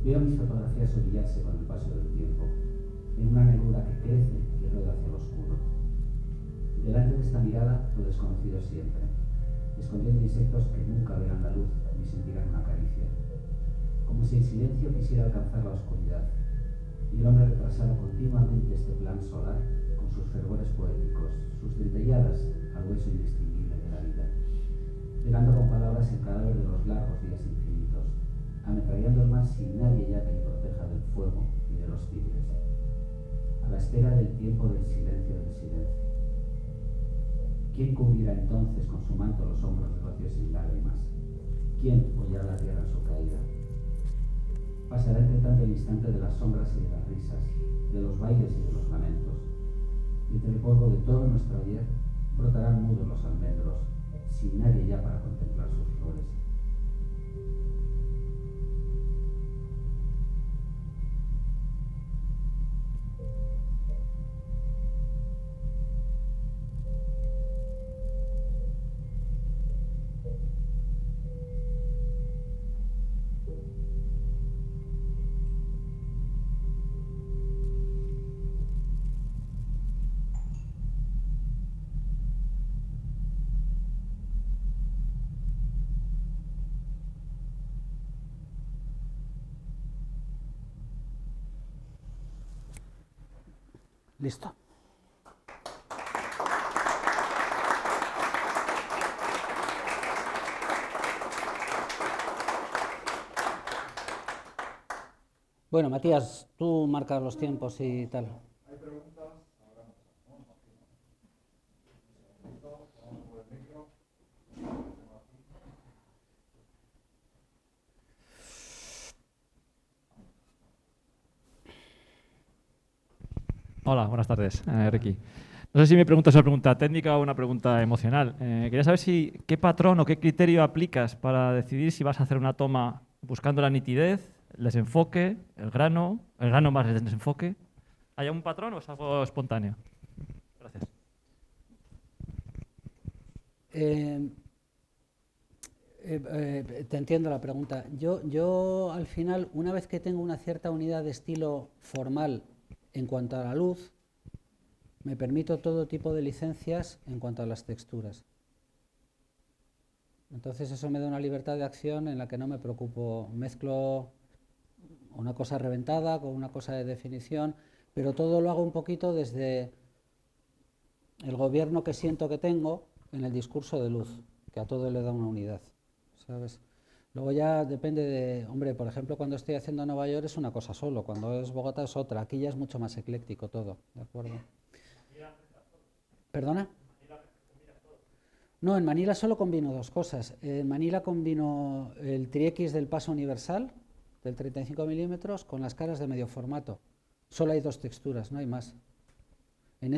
Veo mis fotografías orillarse con el paso del tiempo, en una negrura que crece y rueda hacia lo oscuro. Delante de esta mirada, lo desconocido siempre, escondiendo insectos que nunca verán la luz ni sentirán una caricia. Como si el silencio quisiera alcanzar la oscuridad, y el hombre retrasara continuamente este plan solar con sus fervores poéticos, sus dentelladas al hueso indistinguible de la vida, velando con palabras el cadáver de los largos días infinitos, ametrallando el mar sin nadie ya que le proteja del fuego y de los tigres, a la espera del tiempo del silencio. ¿Quién cubrirá entonces con su manto los hombros del vacío sin lágrimas? ¿Quién hollará la tierra en su caída? Pasará entre tanto el instante de las sombras y de las risas, de los bailes y de los lamentos, y entre el polvo de todo nuestro ayer brotarán mudos los almendros, sin nadie ya para contemplar sus flores, Listo. Bueno, Matías, tú marcas los tiempos y tal. Hola, buenas tardes, Ricky. No sé si mi pregunta es una pregunta técnica o una pregunta emocional. Quería saber qué patrón o qué criterio aplicas para decidir si vas a hacer una toma buscando la nitidez, el desenfoque, el grano más el desenfoque. ¿Hay un patrón o es algo espontáneo? Gracias. Te entiendo la pregunta. Yo al final, una vez que tengo una cierta unidad de estilo formal en cuanto a la luz, me permito todo tipo de licencias en cuanto a las texturas. Entonces eso me da una libertad de acción en la que no me preocupo. Mezclo una cosa reventada con una cosa de definición, pero todo lo hago un poquito desde el gobierno que siento que tengo en el discurso de luz, que a todo le da una unidad, ¿sabes? Luego ya depende de, hombre, por ejemplo, cuando estoy haciendo Nueva York es una cosa solo, cuando es Bogotá es otra, aquí ya es mucho más ecléctico todo, ¿de acuerdo? ¿Perdona? No, en Manila solo combino dos cosas. En Manila combino el Tri-X del paso universal, del 35 milímetros, con las caras de medio formato. Solo hay dos texturas, no hay más. En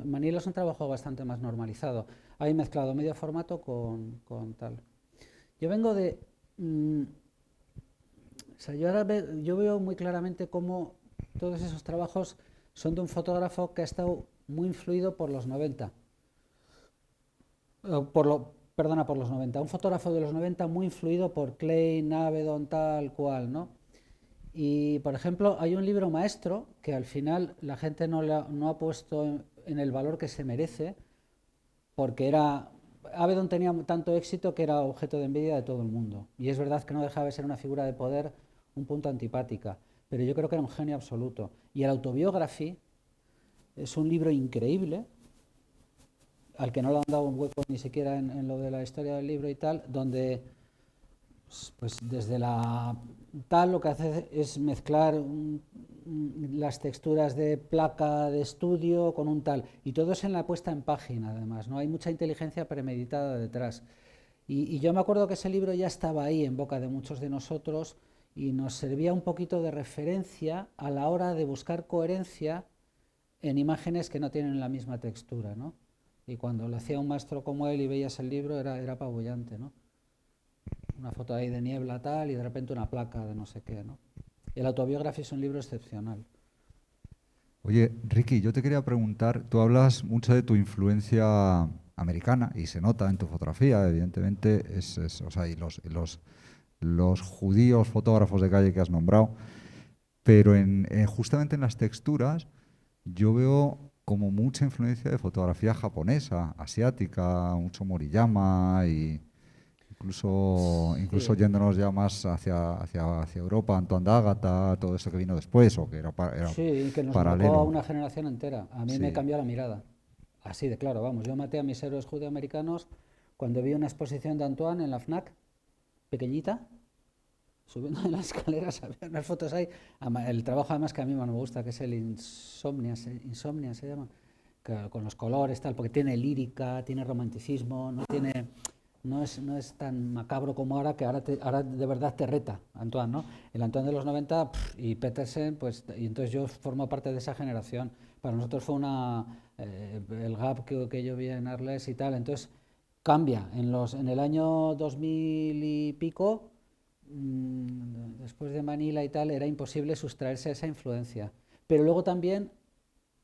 Manila es un trabajo bastante más normalizado. Hay mezclado medio formato con tal. Yo vengo de... o sea, yo veo muy claramente cómo todos esos trabajos son de un fotógrafo que ha estado muy influido por los 90. Perdona, por los 90. Un fotógrafo de los 90 muy influido por Klein, Avedon, tal cual, ¿no? Y, por ejemplo, hay un libro maestro que al final la gente no ha puesto en el valor que se merece, porque Avedon tenía tanto éxito que era objeto de envidia de todo el mundo. Y es verdad que no dejaba de ser una figura de poder un punto antipática, pero yo creo que era un genio absoluto. Y el Autobiography es un libro increíble, al que no le han dado un hueco ni siquiera en lo de la historia del libro y tal, donde pues desde lo que hace es mezclar las texturas de placa de estudio con un tal, y todo es en la puesta en página además, ¿no? Hay mucha inteligencia premeditada detrás. Y yo me acuerdo que ese libro ya estaba ahí en boca de muchos de nosotros y nos servía un poquito de referencia a la hora de buscar coherencia en imágenes que no tienen la misma textura, ¿no? Y cuando lo hacía un maestro como él y veías el libro era apabullante, ¿no? Una foto ahí de niebla tal y de repente una placa de no sé qué, ¿no? El Autobiography es un libro excepcional. Oye, Ricky, yo te quería preguntar, tú hablas mucho de tu influencia americana y se nota en tu fotografía, evidentemente, o sea, y los judíos fotógrafos de calle que has nombrado, pero justamente en las texturas yo veo como mucha influencia de fotografía japonesa, asiática, mucho Moriyama y incluso Sí. yéndonos ya más hacia Europa, Antoine d'Ágata, todo eso que vino después o que era Sí, que nos marcó a paralelo. una generación entera. A mí me Sí. cambió la mirada. Así de claro, vamos. Yo maté a mis héroes judeoamericanos cuando vi una exposición de Antoine en la FNAC, pequeñita, subiendo de las escaleras, había unas fotos ahí. El trabajo además que a mí más me gusta, que es el Insomnia se llama, con los colores, tal, porque tiene lírica, tiene romanticismo, no es tan macabro como ahora, que ahora de verdad te reta Antoine, ¿no? El Antoine de los 90 y Petersen, pues, y entonces yo formo parte de esa generación. Para nosotros fue el gap que yo vi en Arles y tal, entonces cambia. En el año 2000 y pico, después de Manila y tal, era imposible sustraerse a esa influencia. Pero luego también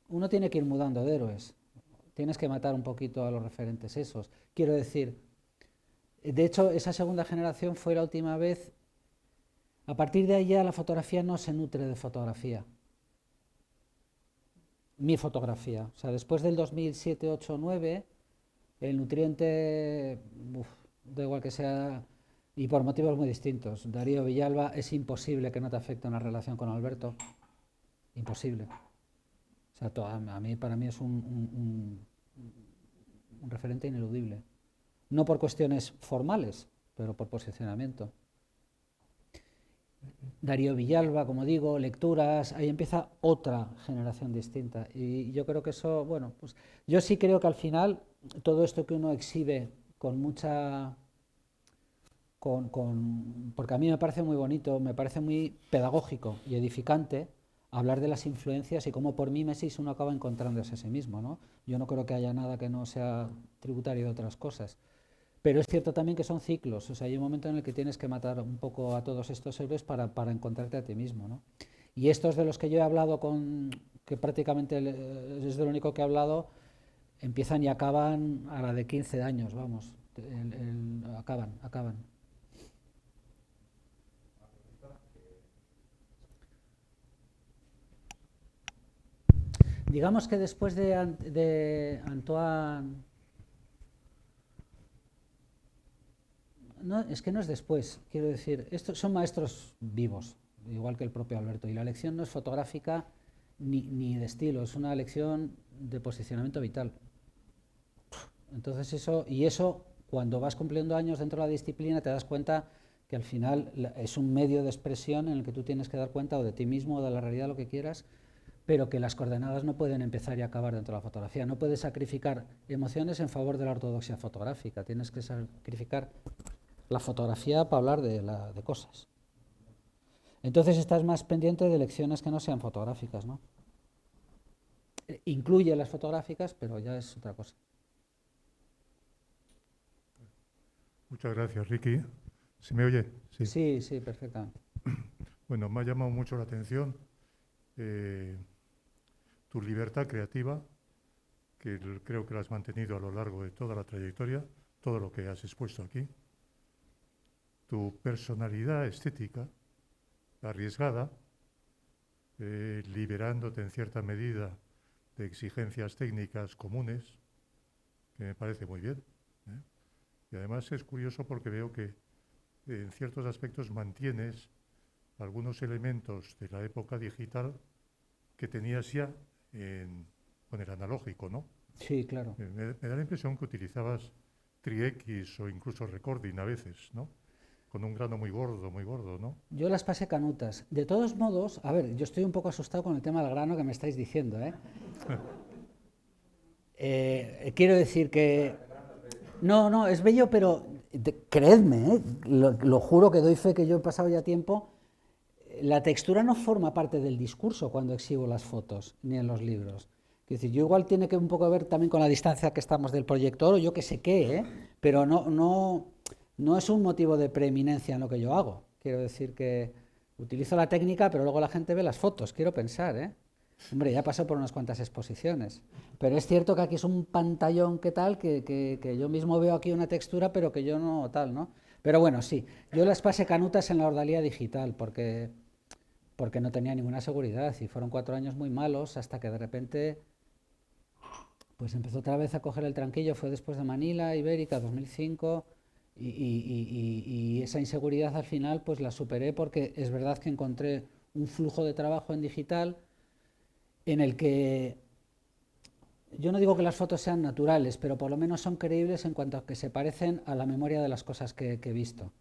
uno tiene que ir mudando de héroes. Tienes que matar un poquito a los referentes esos. Quiero decir, de hecho, esa segunda generación fue la última vez. A partir de ahí ya la fotografía no se nutre de fotografía. Mi fotografía. O sea, después del 2007, 8, 9, el nutriente, da igual que sea, y por motivos muy distintos. Darío Villalba, es imposible que no te afecte una relación con Alberto. Imposible. O sea, para mí es un referente ineludible. No por cuestiones formales, pero por posicionamiento. Darío Villalba, como digo, lecturas, ahí empieza otra generación distinta. Y yo creo que eso, bueno, pues yo sí creo que al final todo esto que uno exhibe con mucha... porque a mí me parece muy bonito, me parece muy pedagógico y edificante hablar de las influencias y cómo por mímesis uno acaba encontrándose a sí mismo, ¿no? Yo no creo que haya nada que no sea tributario de otras cosas. Pero es cierto también que son ciclos, o sea, hay un momento en el que tienes que matar un poco a todos estos héroes para encontrarte a ti mismo, ¿no? Y estos de los que yo he hablado, que prácticamente es de lo único que he hablado, empiezan y acaban a la de 15 años, vamos, acaban. Digamos que después de Antoine... No, es que no es después, quiero decir, estos son maestros vivos, igual que el propio Alberto, y la lección no es fotográfica ni de estilo, es una lección de posicionamiento vital. Entonces eso, cuando vas cumpliendo años dentro de la disciplina, te das cuenta que al final es un medio de expresión en el que tú tienes que dar cuenta o de ti mismo o de la realidad, lo que quieras, pero que las coordenadas no pueden empezar y acabar dentro de la fotografía. No puedes sacrificar emociones en favor de la ortodoxia fotográfica, tienes que sacrificar la fotografía para hablar de cosas. Entonces estás más pendiente de lecciones que no sean fotográficas, ¿no? Incluye las fotográficas, pero ya es otra cosa. Muchas gracias, Ricky. ¿Se me oye? Sí, sí, perfectamente. Bueno, me ha llamado mucho la atención tu libertad creativa, que creo que la has mantenido a lo largo de toda la trayectoria, todo lo que has expuesto aquí. Tu personalidad estética, arriesgada, liberándote en cierta medida de exigencias técnicas comunes, que me parece muy bien. Y además es curioso porque veo que en ciertos aspectos mantienes algunos elementos de la época digital que tenías ya con el analógico, ¿no? Sí, claro. Me da la impresión que utilizabas Tri-X o incluso recording a veces, ¿no? Con un grano muy gordo, ¿no? Yo las pasé canutas. De todos modos, a ver, yo estoy un poco asustado con el tema del grano que me estáis diciendo, ¿eh? Quiero decir que... No, es bello, pero creedme, lo juro que doy fe que yo he pasado ya tiempo. La textura no forma parte del discurso cuando exhibo las fotos, ni en los libros. Es decir, yo igual tiene que un poco ver también con la distancia que estamos del proyector, o yo que sé qué, pero no es un motivo de preeminencia en lo que yo hago.Quiero decir que utilizo la técnica, pero luego la gente ve las fotos, quiero pensar, ¿eh? Hombre, ya pasó por unas cuantas exposiciones. Pero es cierto que aquí es un pantallón que tal, que yo mismo veo aquí una textura, pero que yo no tal, ¿no? Pero bueno, sí, yo las pasé canutas en la ordalía digital, porque no tenía ninguna seguridad, y fueron 4 años muy malos, hasta que de repente pues empezó otra vez a coger el tranquillo. Fue después de Manila, Ibérica, 2005, y esa inseguridad al final pues la superé, porque es verdad que encontré un flujo de trabajo en digital en el que yo no digo que las fotos sean naturales, pero por lo menos son creíbles en cuanto a que se parecen a la memoria de las cosas que he visto.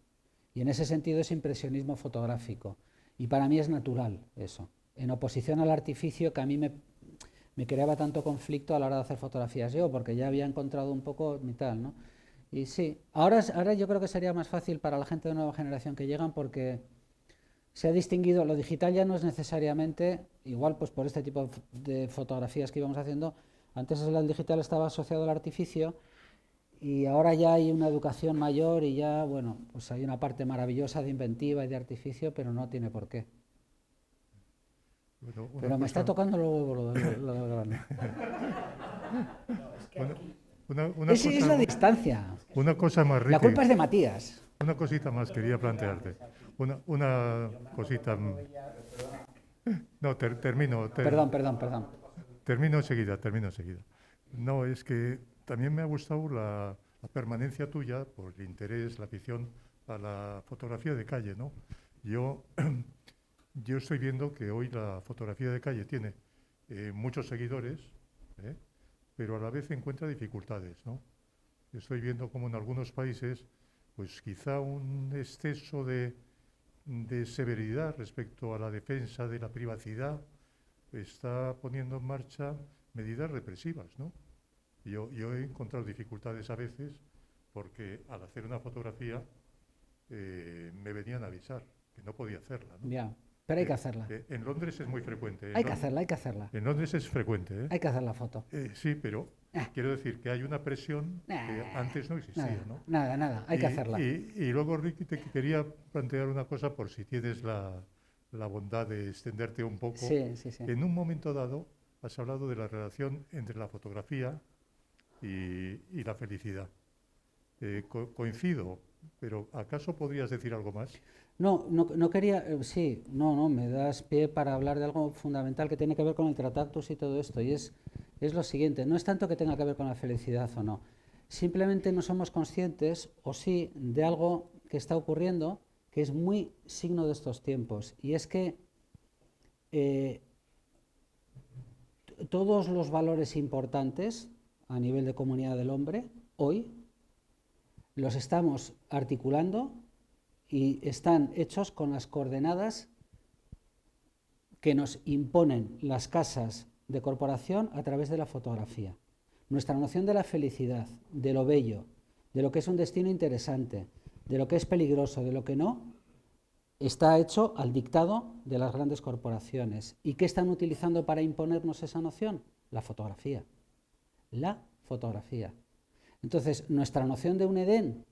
Y en ese sentido es impresionismo fotográfico. Y para mí es natural eso, en oposición al artificio que a mí me creaba tanto conflicto a la hora de hacer fotografías yo, porque ya había encontrado un poco mi tal, ¿no? Y sí, ahora yo creo que sería más fácil para la gente de nueva generación que llegan, porque se ha distinguido, lo digital ya no es necesariamente, igual pues por este tipo de fotografías que íbamos haciendo, antes el digital estaba asociado al artificio, Y ahora ya hay una educación mayor y ya, bueno, pues hay una parte maravillosa de inventiva y de artificio, pero no tiene por qué. Bueno, una Pero me está cosa- tocando lo del grano. una Es la cosa, distancia. una cosa más La rica. culpa es de Matías. Una cosita más quería plantearte. Una cosita. No, termino. Perdón. Termino enseguida. No, es que también me ha gustado la permanencia tuya por el interés, la afición a la fotografía de calle, ¿no? Yo estoy viendo que hoy la fotografía de calle tiene muchos seguidores, ¿eh? Pero a la vez encuentra dificultades, ¿no? Estoy viendo como en algunos países, pues quizá un exceso de severidad respecto a la defensa de la privacidad está poniendo en marcha medidas represivas, ¿no? Yo he encontrado dificultades a veces porque al hacer una fotografía me venían a avisar que no podía hacerla, ¿no? Ya, pero hay que hacerla. En Londres es muy frecuente. Hay que hacerla. En Londres es frecuente, ¿eh? Hay que hacer la foto. Sí, pero quiero decir que hay una presión que antes no existía, ¿no? Nada, hay que hacerla. Y luego, Ricky, te quería plantear una cosa por si tienes la bondad de extenderte un poco. Sí. En un momento dado has hablado de la relación entre la fotografía y la felicidad. Coincido, pero ¿acaso podrías decir algo más? No quería, no, me das pie para hablar de algo fundamental que tiene que ver con el Tractatus y todo esto, y es lo siguiente, no es tanto que tenga que ver con la felicidad o no, simplemente no somos conscientes, o sí, de algo que está ocurriendo, que es muy signo de estos tiempos, y es que todos los valores importantes a nivel de comunidad del hombre, hoy, los estamos articulando y están hechos con las coordenadas que nos imponen las casas de corporación a través de la fotografía. Nuestra noción de la felicidad, de lo bello, de lo que es un destino interesante, de lo que es peligroso, de lo que no, está hecho al dictado de las grandes corporaciones. ¿Y qué están utilizando para imponernos esa noción? La fotografía. La fotografía. Entonces, nuestra noción de un Edén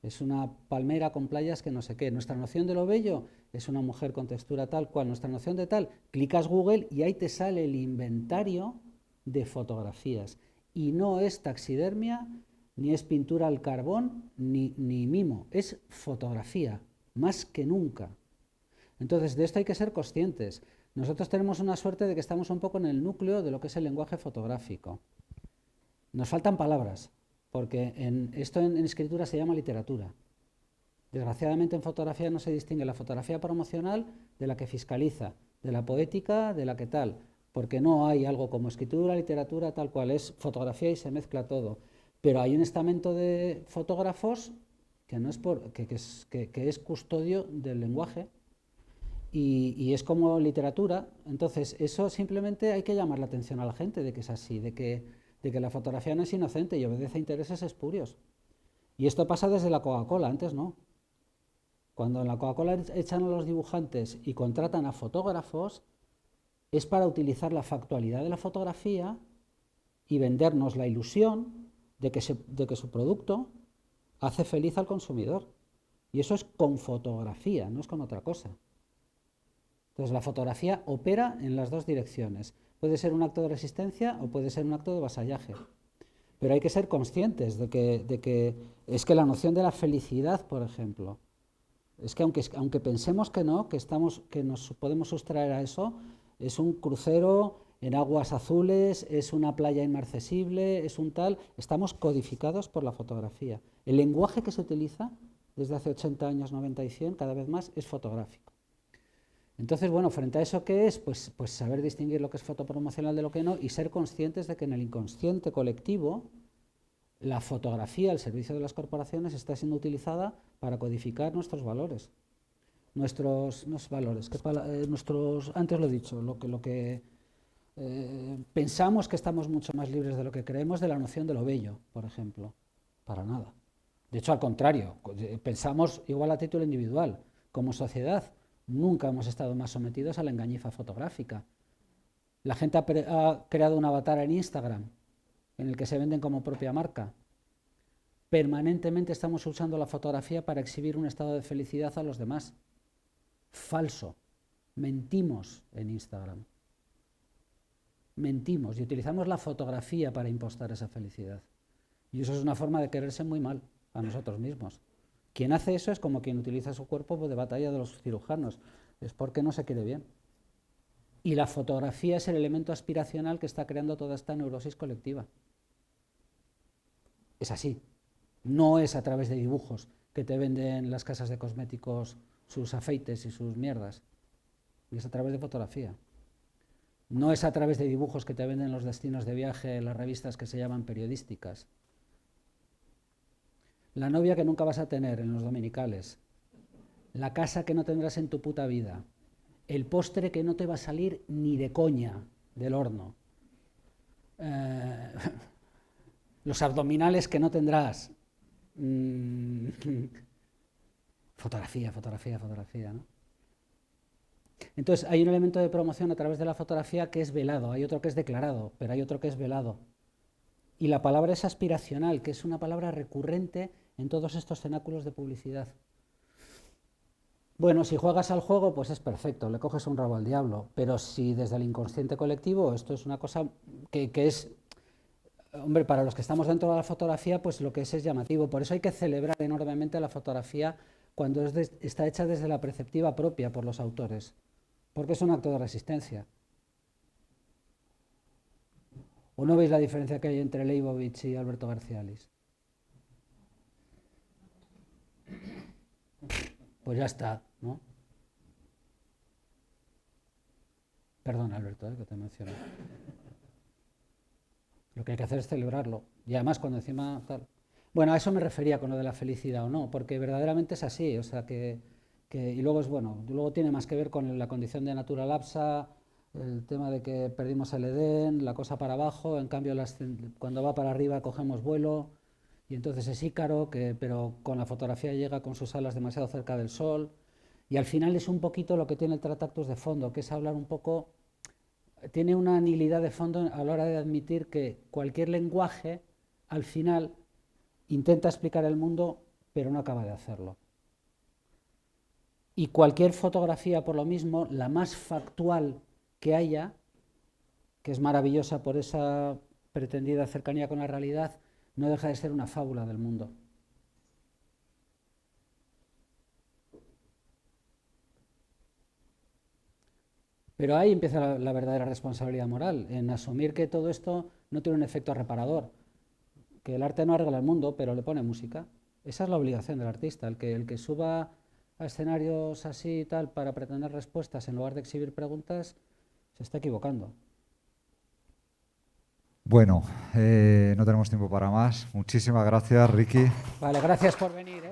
es una palmera con playas que no sé qué. Nuestra noción de lo bello es una mujer con textura tal cual. Nuestra noción de tal, clicas Google y ahí te sale el inventario de fotografías. Y no es taxidermia, ni es pintura al carbón, ni mimo. Es fotografía, más que nunca. Entonces, de esto hay que ser conscientes. Nosotros tenemos una suerte de que estamos un poco en el núcleo de lo que es el lenguaje fotográfico. Nos faltan palabras, porque esto en escritura se llama literatura. Desgraciadamente en fotografía no se distingue la fotografía promocional de la que fiscaliza, de la poética, de la que tal, porque no hay algo como escritura, literatura, tal cual, es fotografía y se mezcla todo. Pero hay un estamento de fotógrafos que, no es que es custodio del lenguaje y es como literatura. Entonces eso simplemente hay que llamar la atención a la gente de que es así, de que la fotografía no es inocente y obedece a intereses espurios. Y esto pasa desde la Coca-Cola, antes no. Cuando en la Coca-Cola echan a los dibujantes y contratan a fotógrafos, es para utilizar la factualidad de la fotografía y vendernos la ilusión de que su producto hace feliz al consumidor. Y eso es con fotografía, no es con otra cosa. Entonces la fotografía opera en las dos direcciones. Puede ser un acto de resistencia o puede ser un acto de vasallaje. Pero hay que ser conscientes de que es que la noción de la felicidad, por ejemplo, es que aunque pensemos que no, que nos podemos sustraer a eso, es un crucero en aguas azules, es una playa inmarcesible, es un tal, estamos codificados por la fotografía. El lenguaje que se utiliza desde hace 80 años, 90 y 100, cada vez más, es fotográfico. Entonces, bueno, frente a eso, ¿qué es? Pues saber distinguir lo que es fotopromocional de lo que no y ser conscientes de que en el inconsciente colectivo la fotografía al servicio de las corporaciones está siendo utilizada para codificar nuestros valores. Nuestros valores, antes lo he dicho, lo que pensamos que estamos mucho más libres de lo que creemos de la noción de lo bello, por ejemplo. Para nada. De hecho, al contrario, pensamos igual a título individual. Como sociedad, nunca hemos estado más sometidos a la engañifa fotográfica. La gente ha creado un avatar en Instagram en el que se venden como propia marca. permanentemente estamos usando la fotografía para exhibir un estado de felicidad a los demás. Falso. Mentimos en Instagram. Mentimos y utilizamos la fotografía para impostar esa felicidad. Y eso es una forma de quererse muy mal a nosotros mismos. Quien hace eso es como quien utiliza su cuerpo de batalla de los cirujanos. Es porque no se quiere bien. Y la fotografía es el elemento aspiracional que está creando toda esta neurosis colectiva. Es así. No es a través de dibujos que te venden las casas de cosméticos sus afeites y sus mierdas. Es a través de fotografía. No es a través de dibujos que te venden los destinos de viaje en las revistas que se llaman periodísticas. La novia que nunca vas a tener en los dominicales. La casa que no tendrás en tu puta vida. El postre que no te va a salir ni de coña del horno. Los abdominales que no tendrás. Fotografía, fotografía, fotografía, ¿no? Entonces, hay un elemento de promoción a través de la fotografía que es velado, hay otro que es declarado, pero hay otro que es velado. Y la palabra es aspiracional, que es una palabra recurrente en todos estos cenáculos de publicidad. Bueno, si juegas al juego, pues es perfecto, le coges un rabo al diablo, pero si desde el inconsciente colectivo esto es una cosa que es... Hombre, para los que estamos dentro de la fotografía, pues lo que es llamativo. Por eso hay que celebrar enormemente la fotografía cuando está hecha desde la perceptiva propia por los autores, porque es un acto de resistencia. ¿O no veis la diferencia que hay entre Leibovitz y Alberto García-Alís? Pues ya está, ¿no? Perdón, Alberto, que te menciono. Lo que hay que hacer es celebrarlo. Y además cuando encima tal... Bueno, a eso me refería con lo de la felicidad o no, porque verdaderamente es así, o sea y luego es bueno, luego tiene más que ver con la condición de natura lapsa, el tema de que perdimos el Edén, la cosa para abajo, en cambio cuando va para arriba cogemos vuelo, y entonces es Ícaro, pero con la fotografía llega con sus alas demasiado cerca del sol, y al final es un poquito lo que tiene el Tractatus de fondo, que es hablar un poco... Tiene una nihilidad de fondo a la hora de admitir que cualquier lenguaje, al final, intenta explicar el mundo, pero no acaba de hacerlo. Y cualquier fotografía, por lo mismo, la más factual que haya, que es maravillosa por esa pretendida cercanía con la realidad, no deja de ser una fábula del mundo. Pero ahí empieza la verdadera responsabilidad moral, en asumir que todo esto no tiene un efecto reparador, que el arte no arregla el mundo, pero le pone música. Esa es la obligación del artista, el que suba a escenarios así y tal para pretender respuestas en lugar de exhibir preguntas, se está equivocando. Bueno, no tenemos tiempo para más. Muchísimas gracias, Ricky. Vale, gracias por venir, ¿eh?